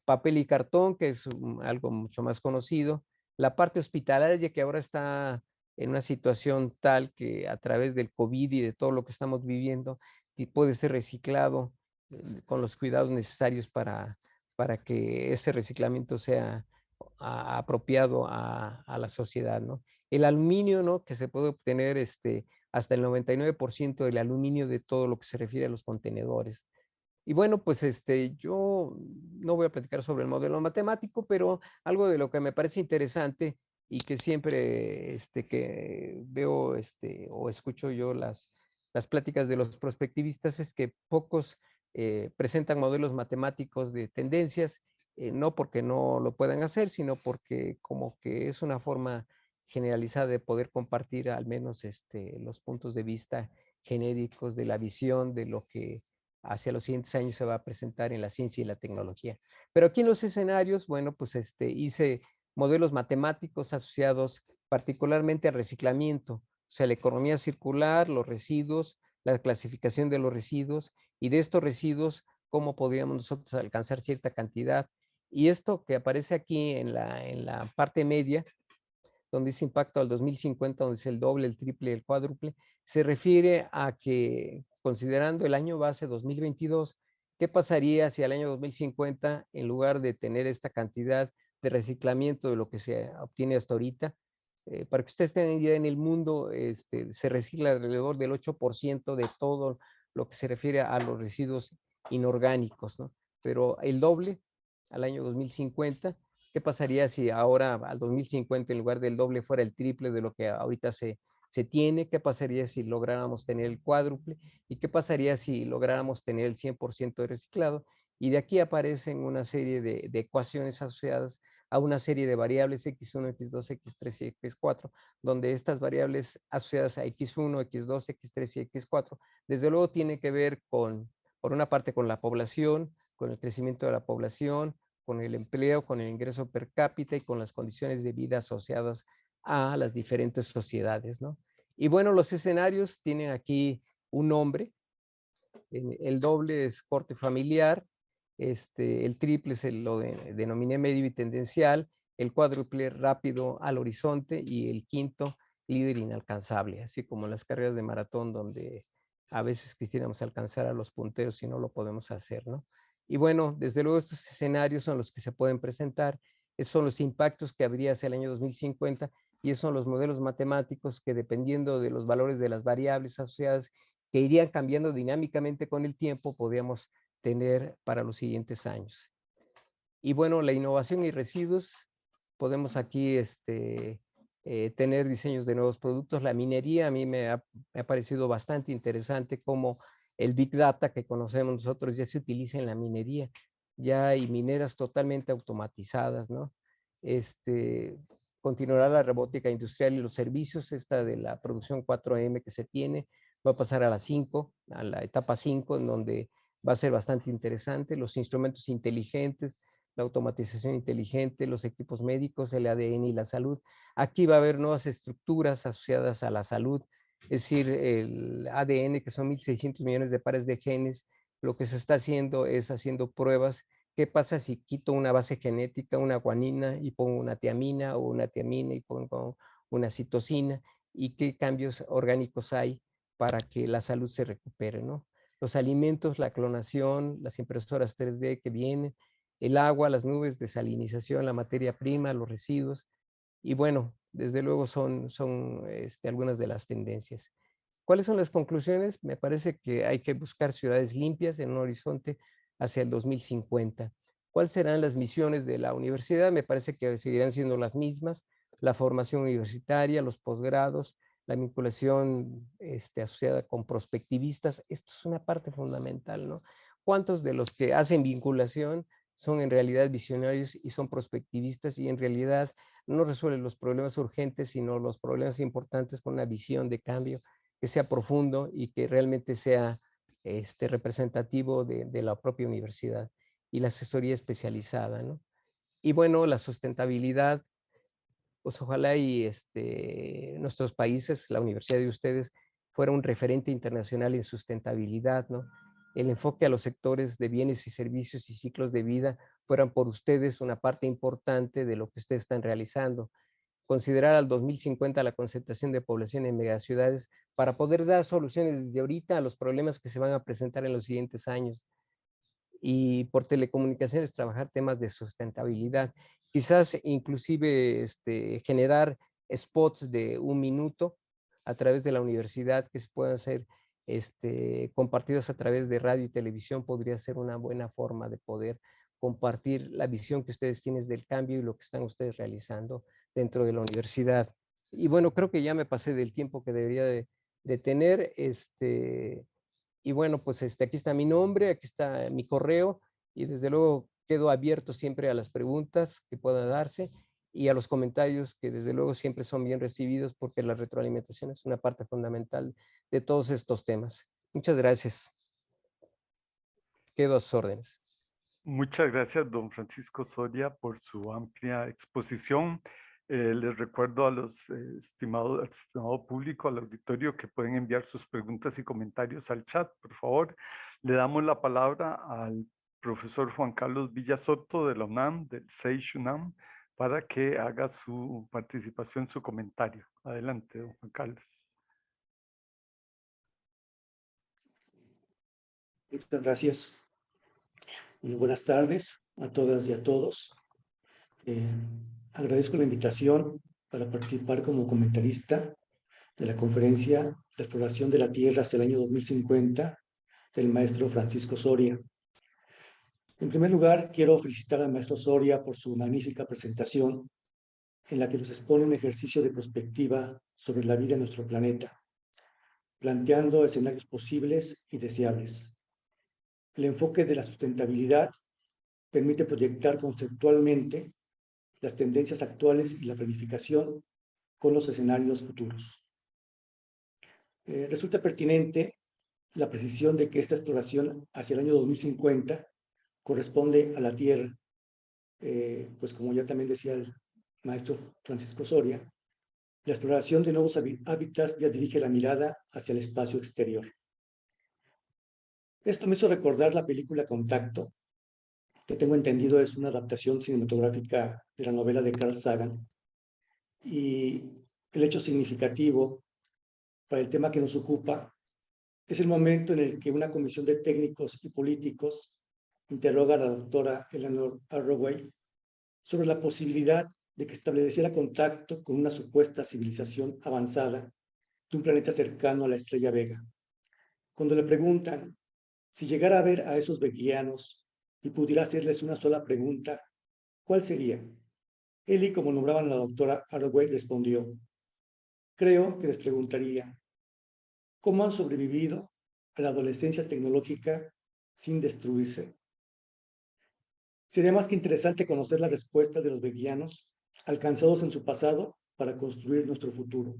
Speaker 3: Papel y cartón, que es algo mucho más conocido. La parte hospitalaria, que ahora está en una situación tal que a través del COVID y de todo lo que estamos viviendo, y puede ser reciclado con los cuidados necesarios para que ese reciclamiento sea apropiado a la sociedad, ¿no? El aluminio, ¿no? Que se puede obtener hasta el 99% del aluminio de todo lo que se refiere a los contenedores. Y bueno, pues yo no voy a platicar sobre el modelo matemático, pero algo de lo que me parece interesante y que siempre que veo o escucho yo las pláticas de los prospectivistas es que pocos presentan modelos matemáticos de tendencias, no porque no lo puedan hacer, sino porque como que es una forma generalizada de poder compartir al menos los puntos de vista genéricos de la visión de lo que hacia los siguientes años se va a presentar en la ciencia y la tecnología. Pero aquí en los escenarios, bueno, pues hice modelos matemáticos asociados particularmente al reciclamiento, o sea, la economía circular, los residuos, la clasificación de los residuos y de estos residuos, cómo podríamos nosotros alcanzar cierta cantidad. Y esto que aparece aquí en la parte media, donde dice impacto al 2050, donde es el doble, el triple, el cuádruple, se refiere a que, considerando el año base 2022, ¿qué pasaría si al año 2050, en lugar de tener esta cantidad de reciclamiento de lo que se obtiene hasta ahorita, para que ustedes tengan idea, en el mundo se recicla alrededor del 8% de todo lo que se refiere a los residuos inorgánicos, ¿no? Pero el doble al año 2050. ¿Qué pasaría si ahora al 2050 en lugar del doble fuera el triple de lo que ahorita se tiene? ¿Qué pasaría si lográramos tener el cuádruple? ¿Y qué pasaría si lográramos tener el 100% de reciclado? Y de aquí aparecen una serie de ecuaciones asociadas a una serie de variables X1, X2, X3 y X4, donde estas variables asociadas a X1, X2, X3 y X4, desde luego tiene que ver con, por una parte, con la población, con el crecimiento de la población, con el empleo, con el ingreso per cápita y con las condiciones de vida asociadas a las diferentes sociedades, ¿no? Y bueno, los escenarios tienen aquí un nombre. El doble es corte familiar, el triple lo denominé medio y tendencial, el cuádruple rápido al horizonte y el quinto líder inalcanzable, así como en las carreras de maratón donde a veces quisiéramos alcanzar a los punteros y no lo podemos hacer, ¿no? Y bueno, desde luego estos escenarios son los que se pueden presentar, esos son los impactos que habría hacia el año 2050 y esos son los modelos matemáticos que dependiendo de los valores de las variables asociadas que irían cambiando dinámicamente con el tiempo, podríamos tener para los siguientes años. Y bueno, la innovación y residuos, podemos aquí tener diseños de nuevos productos. La minería a mí me ha parecido bastante interesante como el Big Data que conocemos nosotros ya se utiliza en la minería. Ya hay mineras totalmente automatizadas, ¿no? Continuará la robótica industrial y los servicios, esta de la producción 4M que se tiene, va a pasar a la 5, a la etapa 5, en donde va a ser bastante interesante. Los instrumentos inteligentes, la automatización inteligente, los equipos médicos, el ADN y la salud. Aquí va a haber nuevas estructuras asociadas a la salud, es decir, el ADN, que son 1.600 millones de pares de genes, lo que se está haciendo es haciendo pruebas. ¿Qué pasa si quito una base genética, una guanina, y pongo una tiamina, o una tiamina y pongo una citosina? ¿Y qué cambios orgánicos hay para que la salud se recupere, ¿no? Los alimentos, la clonación, las impresoras 3D que vienen, el agua, las nubes, desalinización, la materia prima, los residuos. Y bueno, desde luego son algunas de las tendencias. ¿Cuáles son las conclusiones? Me parece que hay que buscar ciudades limpias en un horizonte hacia el 2050. ¿Cuáles serán las misiones de la universidad? Me parece que seguirán siendo las mismas: la formación universitaria, los posgrados, la vinculación asociada con prospectivistas. Esto es una parte fundamental, ¿no? ¿Cuántos de los que hacen vinculación son en realidad visionarios y son prospectivistas y en realidad no resuelven los problemas urgentes, sino los problemas importantes con una visión de cambio que sea profundo y que realmente sea representativo de la propia universidad, y la asesoría especializada, ¿no? Y bueno, la sustentabilidad, pues ojalá y nuestros países, la universidad de ustedes, fuera un referente internacional en sustentabilidad, ¿no? El enfoque a los sectores de bienes y servicios y ciclos de vida fueran por ustedes una parte importante de lo que ustedes están realizando. Considerar al 2050 la concentración de población en megaciudades para poder dar soluciones desde ahorita a los problemas que se van a presentar en los siguientes años. Y por telecomunicaciones trabajar temas de sustentabilidad. Quizás inclusive generar spots de 1 minuto a través de la universidad que se puedan ser compartidos a través de radio y televisión. Podría ser una buena forma de poder compartir la visión que ustedes tienen del cambio y lo que están ustedes realizando dentro de la universidad. Y bueno, creo que ya me pasé del tiempo que debería de tener. Y bueno, pues aquí está mi nombre, aquí está mi correo, y desde luego quedo abierto siempre a las preguntas que puedan darse y a los comentarios, que desde luego siempre son bien recibidos, porque la retroalimentación es una parte fundamental de todos estos temas. Muchas gracias. Quedo a sus órdenes.
Speaker 1: Muchas gracias, don Francisco Soria, por su amplia exposición. Les recuerdo a los estimado público, al auditorio, que pueden enviar sus preguntas y comentarios al chat, por favor. Le damos la palabra al profesor Juan Carlos Villasoto de la UNAM, del SEISH UNAM, para que haga su participación, su comentario. Adelante, don Juan Carlos.
Speaker 4: Muchas gracias. Muy buenas tardes a todas y a todos. Agradezco la invitación para participar como comentarista de la conferencia La exploración de la Tierra hasta el año 2050 del maestro Francisco Soria. En primer lugar, quiero felicitar al maestro Soria por su magnífica presentación, en la que nos expone un ejercicio de perspectiva sobre la vida en nuestro planeta, planteando escenarios posibles y deseables. El enfoque de la sustentabilidad permite proyectar conceptualmente las tendencias actuales y la planificación con los escenarios futuros. Resulta pertinente la precisión de que esta exploración hacia el año 2050 corresponde a la Tierra, pues como ya también decía el maestro Francisco Soria, la exploración de nuevos hábitats ya dirige la mirada hacia el espacio exterior. Esto me hizo recordar la película Contacto, que tengo entendido es una adaptación cinematográfica de la novela de Carl Sagan. Y el hecho significativo para el tema que nos ocupa es el momento en el que una comisión de técnicos y políticos interroga a la doctora Eleanor Arroway sobre la posibilidad de que estableciera contacto con una supuesta civilización avanzada de un planeta cercano a la estrella Vega. Cuando le preguntan si llegara a ver a esos veguianos y pudiera hacerles una sola pregunta, ¿cuál sería? Él, y como nombraban a la doctora Arroway, respondió: creo que les preguntaría, ¿cómo han sobrevivido a la adolescencia tecnológica sin destruirse? Sería más que interesante conocer la respuesta de los veguianos alcanzados en su pasado para construir nuestro futuro.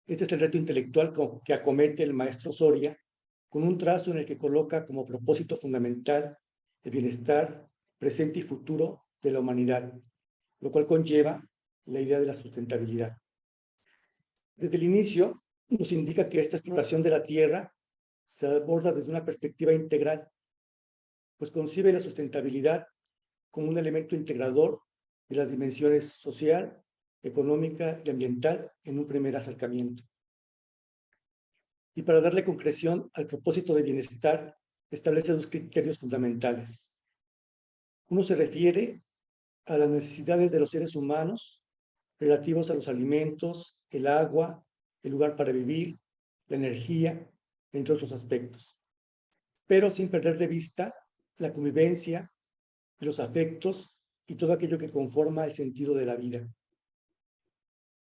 Speaker 4: Este es el reto intelectual que acomete el maestro Soria, con un trazo en el que coloca como propósito fundamental el bienestar presente y futuro de la humanidad, lo cual conlleva la idea de la sustentabilidad. Desde el inicio, nos indica que esta exploración de la Tierra se aborda desde una perspectiva integral, pues concibe la sustentabilidad como un elemento integrador de las dimensiones social, económica y ambiental en un primer acercamiento. Y para darle concreción al propósito de bienestar, establece dos criterios fundamentales. Uno se refiere a las necesidades de los seres humanos relativos a los alimentos, el agua, el lugar para vivir, la energía, entre otros aspectos, pero sin perder de vista la convivencia, los afectos y todo aquello que conforma el sentido de la vida.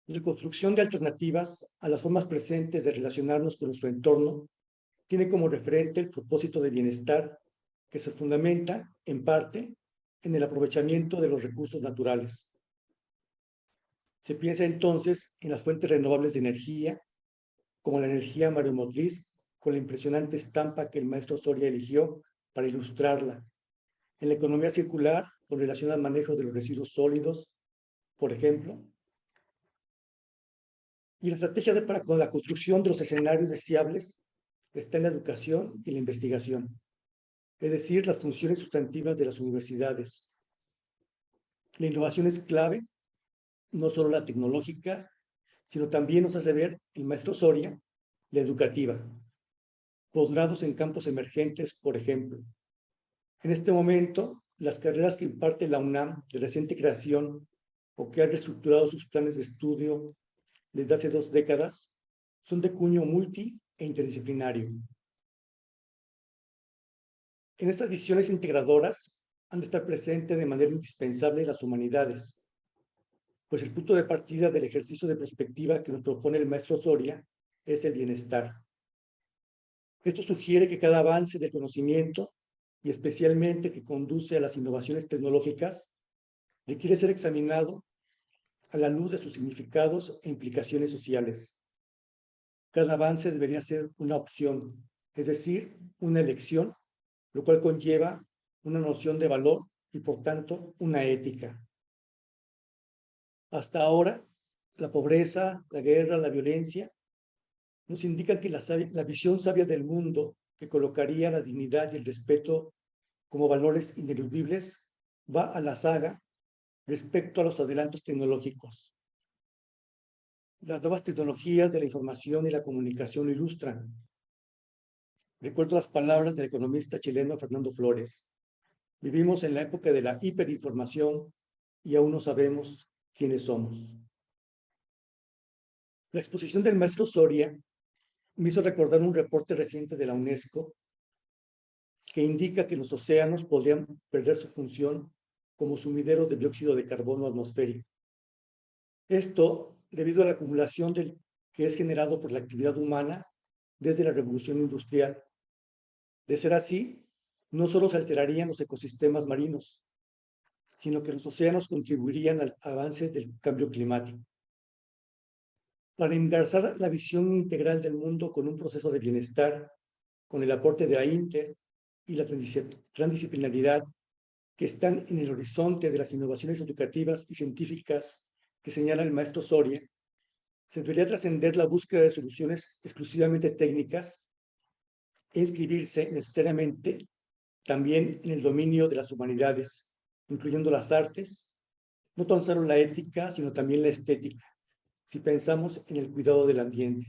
Speaker 4: La construcción de alternativas a las formas presentes de relacionarnos con nuestro entorno tiene como referente el propósito de bienestar que se fundamenta, en parte, en el aprovechamiento de los recursos naturales. Se piensa entonces en las fuentes renovables de energía, como la energía mareomotriz, con la impresionante estampa que el maestro Soria eligió para ilustrarla, en la economía circular, con relación al manejo de los residuos sólidos, por ejemplo, y la estrategia para con la construcción de los escenarios deseables está en la educación y la investigación, es decir, las funciones sustantivas de las universidades. La innovación es clave, no solo la tecnológica, sino también, nos hace ver el maestro Soria, la educativa. Posgrados en campos emergentes, por ejemplo. En este momento, las carreras que imparte la UNAM de reciente creación o que han reestructurado sus planes de estudio desde hace 2 décadas son de cuño multi e interdisciplinario. En estas visiones integradoras han de estar presentes de manera indispensable las humanidades, pues el punto de partida del ejercicio de perspectiva que nos propone el maestro Soria es el bienestar. Esto sugiere que cada avance del conocimiento, y especialmente que conduce a las innovaciones tecnológicas, requiere ser examinado a la luz de sus significados e implicaciones sociales. Cada avance debería ser una opción, es decir, una elección, lo cual conlleva una noción de valor y, por tanto, una ética. Hasta ahora, la pobreza, la guerra, la violencia nos indican que la visión sabia del mundo, que colocaría la dignidad y el respeto como valores ineludibles, va a la saga respecto a los adelantos tecnológicos. Las nuevas tecnologías de la información y la comunicación ilustran. Recuerdo las palabras del economista chileno Fernando Flores. Vivimos en la época de la hiperinformación y aún no sabemos quiénes somos. La exposición del maestro Soria me hizo recordar un reporte reciente de la UNESCO que indica que los océanos podrían perder su función como sumideros de dióxido de carbono atmosférico. Esto debido a la acumulación que es generado por la actividad humana desde la revolución industrial. De ser así, no solo se alterarían los ecosistemas marinos, sino que los océanos contribuirían al avance del cambio climático. Para engarzar la visión integral del mundo con un proceso de bienestar, con el aporte de la Inter y la transdisciplinaridad que están en el horizonte de las innovaciones educativas y científicas que señala el maestro Soria, se debería trascender la búsqueda de soluciones exclusivamente técnicas e inscribirse necesariamente también en el dominio de las humanidades, incluyendo las artes, no tan solo la ética, sino también la estética, si pensamos en el cuidado del ambiente.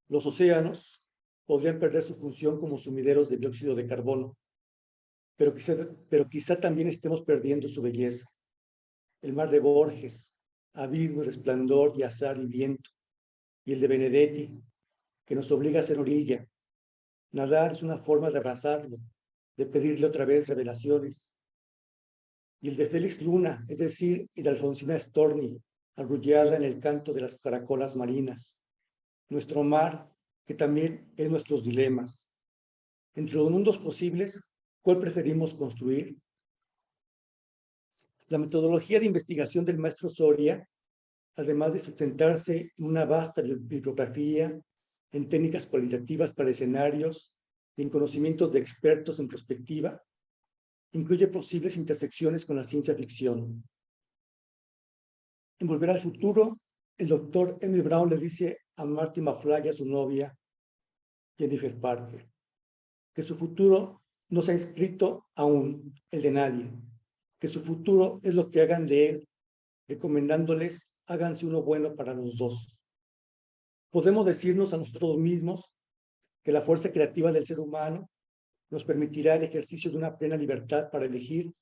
Speaker 4: Los océanos podrían perder su función como sumideros de dióxido de carbono, pero quizá también estemos perdiendo su belleza. El mar de Borges, abismo y resplandor y azar y viento, y el de Benedetti, que nos obliga a ser orilla. Nadar es una forma de abrazarlo, de pedirle otra vez revelaciones. Y el de Félix Luna, es decir, y de Alfonsina Storni, arrullada en el canto de las caracolas marinas. Nuestro mar, que también es nuestros dilemas. Entre los mundos posibles, ¿cuál preferimos construir? La metodología de investigación del maestro Soria, además de sustentarse en una vasta bibliografía, en técnicas cualitativas para escenarios y en conocimientos de expertos en perspectiva, incluye posibles intersecciones con la ciencia ficción. En Volver al Futuro, el doctor Emil Brown le dice a Marty McFly y a su novia, Jennifer Parker, que su futuro no se ha escrito aún, el de nadie, que su futuro es lo que hagan de él, recomendándoles, háganse uno bueno para los dos. Podemos decirnos a nosotros mismos que la fuerza creativa del ser humano nos permitirá el ejercicio de una plena libertad para elegir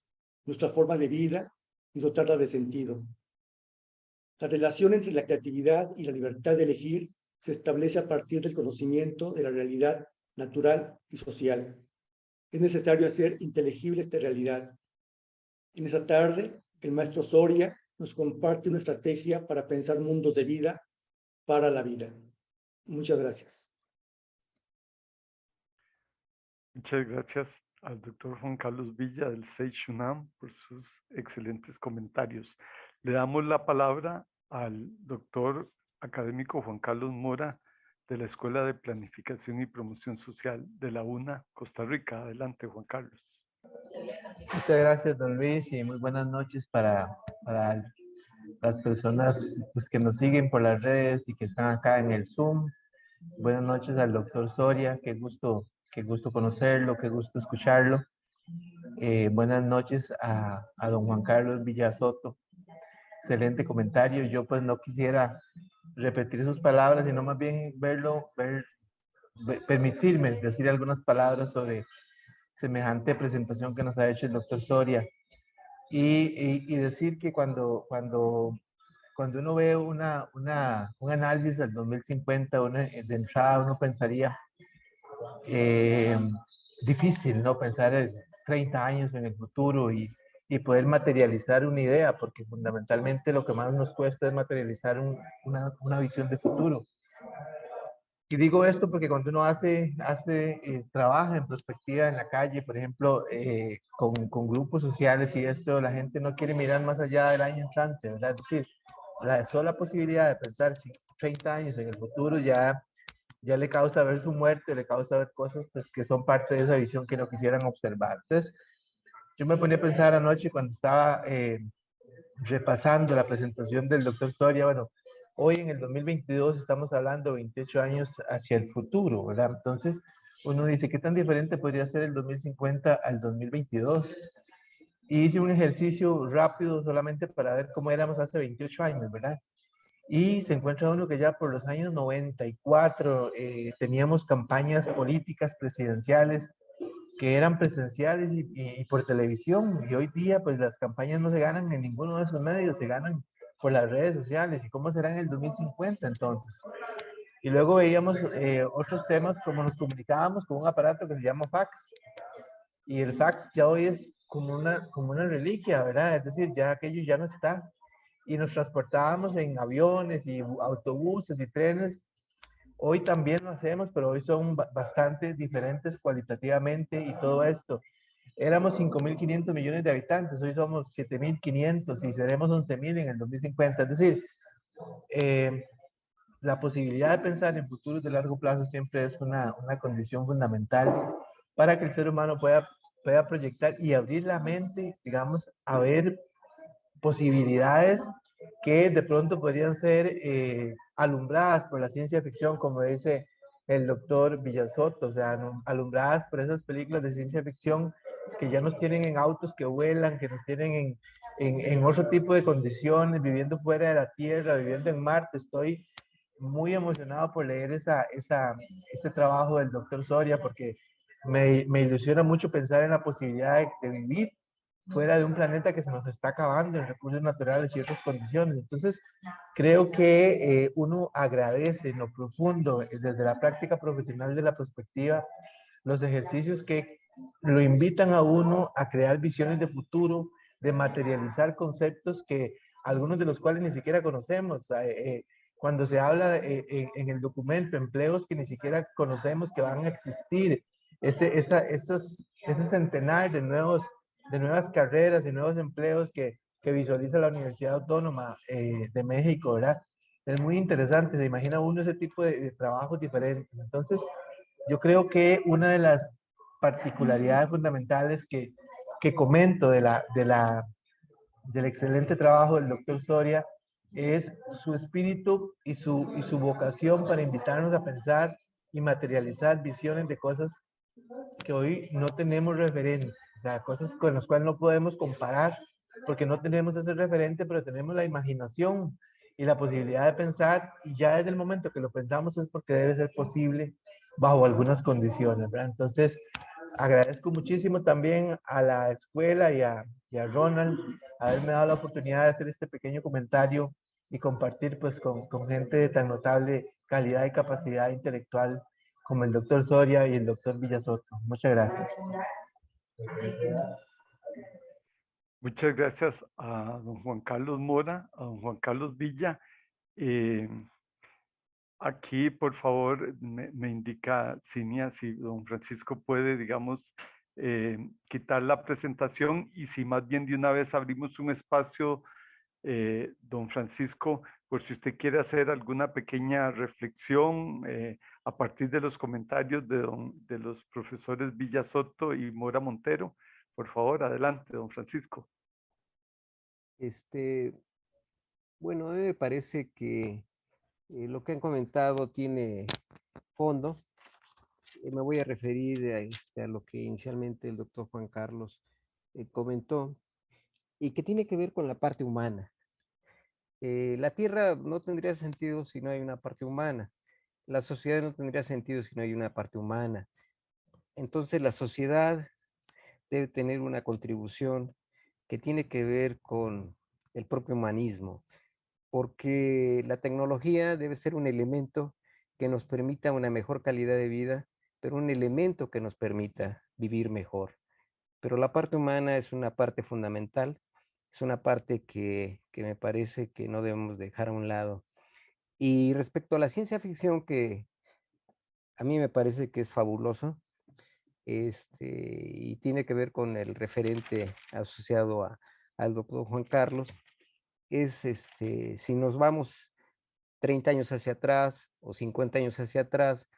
Speaker 4: nuestra forma de vida y dotarla de sentido. La relación entre la creatividad y la libertad de elegir se establece a partir del conocimiento de la realidad natural y social. Es necesario hacer inteligible esta realidad. En esa tarde, el maestro Soria nos comparte una estrategia para pensar mundos de vida para la vida. Muchas gracias.
Speaker 1: Muchas gracias al doctor Juan Carlos Villa del SEIC UNAM por sus excelentes comentarios. Le damos la palabra al doctor académico Juan Carlos Mora de la Escuela de Planificación y Promoción Social de la UNA, Costa Rica. Adelante, Juan Carlos.
Speaker 5: Muchas gracias, don Luis, y muy buenas noches para las personas pues, que nos siguen por las redes y que están acá en el Zoom. Buenas noches al doctor Soria, qué gusto conocerlo, qué gusto escucharlo. Buenas noches a don Juan Carlos Villasoto. Excelente comentario. Yo pues no quisiera repetir sus palabras, sino más bien permitirme decir algunas palabras sobre semejante presentación que nos ha hecho el doctor Soria. Y decir que cuando uno ve un análisis del 2050, de entrada uno pensaría, difícil, ¿no? Pensar en 30 años en el futuro y poder materializar una idea, porque fundamentalmente lo que más nos cuesta es materializar una visión de futuro. Y digo esto porque cuando uno trabaja en perspectiva en la calle, por ejemplo, con grupos sociales y esto, la gente no quiere mirar más allá del año entrante, ¿verdad? Es decir, la sola posibilidad de pensar 30 años en el futuro ya le causa ver su muerte, le causa ver cosas pues, que son parte de esa visión que no quisieran observar. Entonces, yo me ponía a pensar anoche cuando estaba repasando la presentación del doctor Soria, bueno, hoy en el 2022 estamos hablando 28 años hacia el futuro, ¿verdad? Entonces, uno dice, ¿qué tan diferente podría ser el 2050 al 2022? Y hice un ejercicio rápido solamente para ver cómo éramos hace 28 años, ¿verdad? Y se encuentra uno que ya por los años 94 teníamos campañas políticas presidenciales que eran presenciales y por televisión, y hoy día pues las campañas no se ganan en ninguno de esos medios, se ganan por las redes sociales. ¿Y cómo será en el 2050 entonces? Y luego veíamos otros temas como nos comunicábamos con un aparato que se llama fax, y el fax ya hoy es como una reliquia, ¿verdad? Es decir, ya aquello ya no está, y nos transportábamos en aviones y autobuses y trenes. Hoy también lo hacemos, pero hoy son bastante diferentes cualitativamente y todo esto. Éramos 5.500 millones de habitantes, hoy somos 7.500 y seremos 11.000 en el 2050. Es decir, la posibilidad de pensar en futuros de largo plazo siempre es una condición fundamental para que el ser humano pueda proyectar y abrir la mente, digamos, a ver posibilidades que de pronto podrían ser alumbradas por la ciencia ficción, como dice el doctor Villasoto, o sea, alumbradas por esas películas de ciencia ficción que ya nos tienen en autos que vuelan, que nos tienen en otro tipo de condiciones, viviendo fuera de la Tierra, viviendo en Marte. Estoy muy emocionado por leer ese trabajo del doctor Soria, porque me ilusiona mucho pensar en la posibilidad de vivir fuera de un planeta que se nos está acabando en recursos naturales y otras condiciones. Entonces, creo que uno agradece en lo profundo, desde la práctica profesional de la perspectiva, los ejercicios que lo invitan a uno a crear visiones de futuro, de materializar conceptos que algunos de los cuales ni siquiera conocemos. Cuando se habla en el documento, empleos que ni siquiera conocemos que van a existir, ese centenar de nuevas carreras, de nuevos empleos que visualiza la Universidad Autónoma de México, ¿verdad? Es muy interesante, se imagina uno ese tipo de trabajos diferentes. Entonces, yo creo que una de las particularidades fundamentales que comento del excelente trabajo del doctor Soria es su espíritu y su vocación para invitarnos a pensar y materializar visiones de cosas que hoy no tenemos referente, o sea, cosas con las cuales no podemos comparar porque no tenemos ese referente, pero tenemos la imaginación y la posibilidad de pensar, y ya desde el momento que lo pensamos es porque debe ser posible bajo algunas condiciones, ¿verdad? Entonces, agradezco muchísimo también a la escuela y a Ronald haberme dado la oportunidad de hacer este pequeño comentario y compartir pues con gente de tan notable calidad y capacidad intelectual como el doctor Soria y el doctor Villasoto. Muchas gracias.
Speaker 1: Muchas gracias a don Juan Carlos Mora, a don Juan Carlos Villa. Aquí, por favor, me indica Cinia si don Francisco puede, digamos, quitar la presentación, y si más bien de una vez abrimos un espacio, don Francisco, por si usted quiere hacer alguna pequeña reflexión a partir de los comentarios de los profesores Villasoto y Mora Montero. Por favor, adelante, don Francisco.
Speaker 3: Bueno, a mí me parece que lo que han comentado tiene fondo. Me voy a referir a lo que inicialmente el doctor Juan Carlos comentó, y que tiene que ver con la parte humana. La Tierra no tendría sentido si no hay una parte humana. La sociedad no tendría sentido si no hay una parte humana. Entonces la sociedad debe tener una contribución que tiene que ver con el propio humanismo, porque la tecnología debe ser un elemento que nos permita una mejor calidad de vida, pero un elemento que nos permita vivir mejor. Pero la parte humana es una parte fundamental, es una parte que me parece que no debemos dejar a un lado. Y respecto a la ciencia ficción, que a mí me parece que es fabuloso, y tiene que ver con el referente asociado al doctor Juan Carlos, es si nos vamos 30 años hacia atrás o 50 años hacia atrás,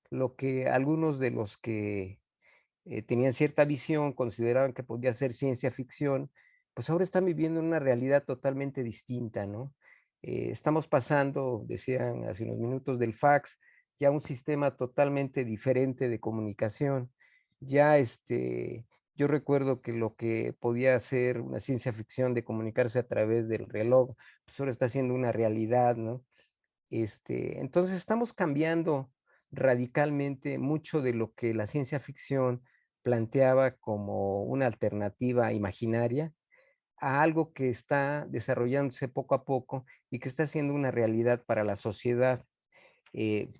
Speaker 3: lo que algunos de los que tenían cierta visión consideraban que podía ser ciencia ficción, pues ahora están viviendo en una realidad totalmente distinta, ¿no? Estamos pasando, decían hace unos minutos, del fax ya a un sistema totalmente diferente de comunicación. Ya yo recuerdo que lo que podía ser una ciencia ficción de comunicarse a través del reloj, pues ahora está siendo una realidad, ¿no? Entonces estamos cambiando radicalmente mucho de lo que la ciencia ficción planteaba como una alternativa imaginaria a algo que está desarrollándose poco a poco y que está siendo una realidad para la sociedad. Eh,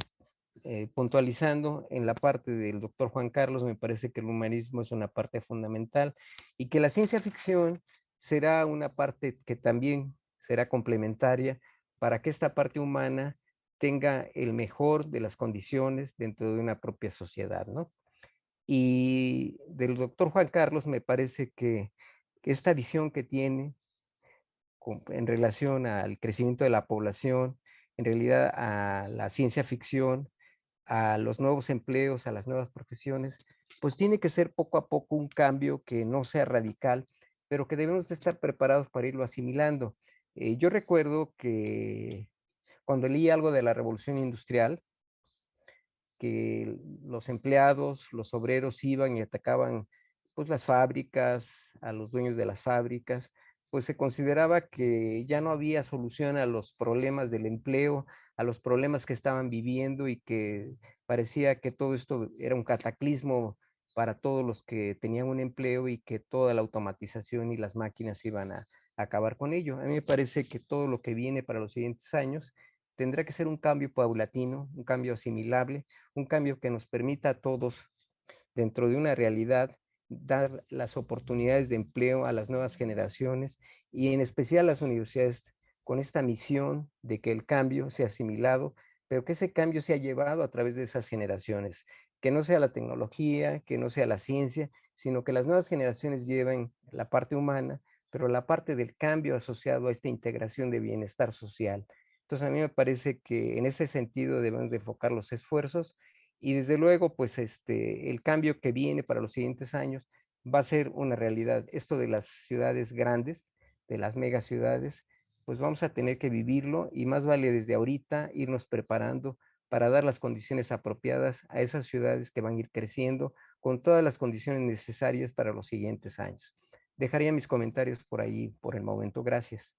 Speaker 3: Puntualizando en la parte del doctor Juan Carlos, me parece que el humanismo es una parte fundamental y que la ciencia ficción será una parte que también será complementaria para que esta parte humana tenga el mejor de las condiciones dentro de una propia sociedad, ¿no? Y del doctor Juan Carlos me parece que esta visión que tiene en relación al crecimiento de la población, en realidad a la ciencia ficción, a los nuevos empleos, a las nuevas profesiones, pues tiene que ser poco a poco un cambio que no sea radical, pero que debemos de estar preparados para irlo asimilando. Yo recuerdo que cuando leí algo de la revolución industrial, que los empleados, los obreros iban y atacaban pues las fábricas, a los dueños de las fábricas, pues se consideraba que ya no había solución a los problemas del empleo, a los problemas que estaban viviendo, y que parecía que todo esto era un cataclismo para todos los que tenían un empleo y que toda la automatización y las máquinas iban a acabar con ello. A mí me parece que todo lo que viene para los siguientes años tendrá que ser un cambio paulatino, un cambio asimilable, un cambio que nos permita a todos, dentro de una realidad, dar las oportunidades de empleo a las nuevas generaciones y en especial a las universidades con esta misión de que el cambio sea asimilado, pero que ese cambio sea llevado a través de esas generaciones, que no sea la tecnología, que no sea la ciencia, sino que las nuevas generaciones lleven la parte humana, pero la parte del cambio asociado a esta integración de bienestar social. Entonces, a mí me parece que en ese sentido debemos de enfocar los esfuerzos y desde luego, pues el cambio que viene para los siguientes años va a ser una realidad. Esto de las ciudades grandes, de las megaciudades, pues vamos a tener que vivirlo y más vale desde ahorita irnos preparando para dar las condiciones apropiadas a esas ciudades que van a ir creciendo con todas las condiciones necesarias para los siguientes años. Dejaría mis comentarios por ahí por el momento. Gracias.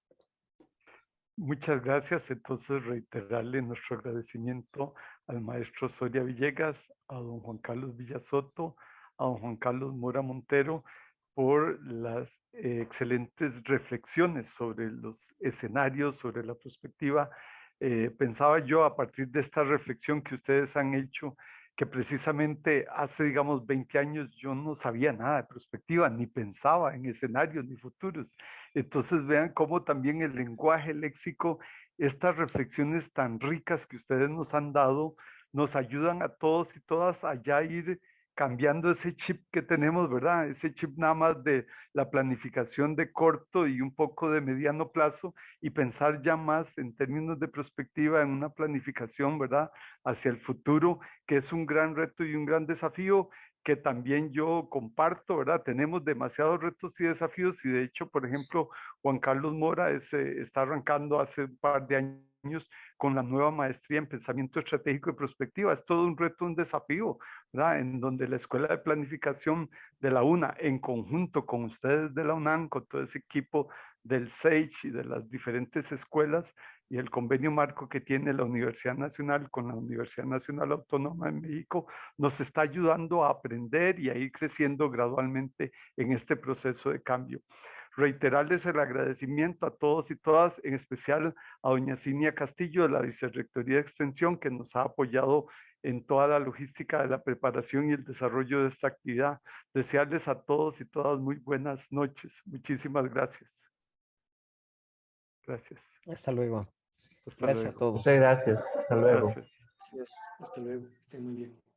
Speaker 1: Muchas gracias. Entonces, reiterarle nuestro agradecimiento al maestro Soria Villegas, a don Juan Carlos Villasoto, a don Juan Carlos Mora Montero, por las excelentes reflexiones sobre los escenarios, sobre la perspectiva. Pensaba yo, a partir de esta reflexión que ustedes han hecho, que precisamente hace, digamos, 20 años yo no sabía nada de perspectiva, ni pensaba en escenarios ni futuros. Entonces vean cómo también el lenguaje, el léxico, estas reflexiones tan ricas que ustedes nos han dado, nos ayudan a todos y todas a ya ir cambiando ese chip que tenemos, ¿verdad? Ese chip nada más de la planificación de corto y un poco de mediano plazo y pensar ya más en términos de perspectiva, en una planificación, ¿verdad? Hacia el futuro, que es un gran reto y un gran desafío que también yo comparto, ¿verdad? Tenemos demasiados retos y desafíos y de hecho, por ejemplo, Juan Carlos Mora está arrancando hace un par de años con la nueva maestría en pensamiento estratégico y prospectiva. Es todo un reto, un desafío, ¿verdad? En donde la Escuela de Planificación de la UNA, en conjunto con ustedes de la UNAM, con todo ese equipo del SAGE y de las diferentes escuelas y el convenio marco que tiene la Universidad Nacional con la Universidad Nacional Autónoma de México, nos está ayudando a aprender y a ir creciendo gradualmente en este proceso de cambio. Reiterarles el agradecimiento a todos y todas, en especial a doña Cinia Castillo de la Vicerrectoría de Extensión, que nos ha apoyado en toda la logística de la preparación y el desarrollo de esta actividad. Desearles a todos y todas muy buenas noches. Muchísimas gracias. Gracias.
Speaker 3: Hasta luego.
Speaker 1: Hasta
Speaker 3: Gracias a
Speaker 1: luego.
Speaker 3: todos.
Speaker 5: Muchas gracias. Hasta luego.
Speaker 1: Gracias.
Speaker 4: Gracias. Hasta luego. Estén muy bien.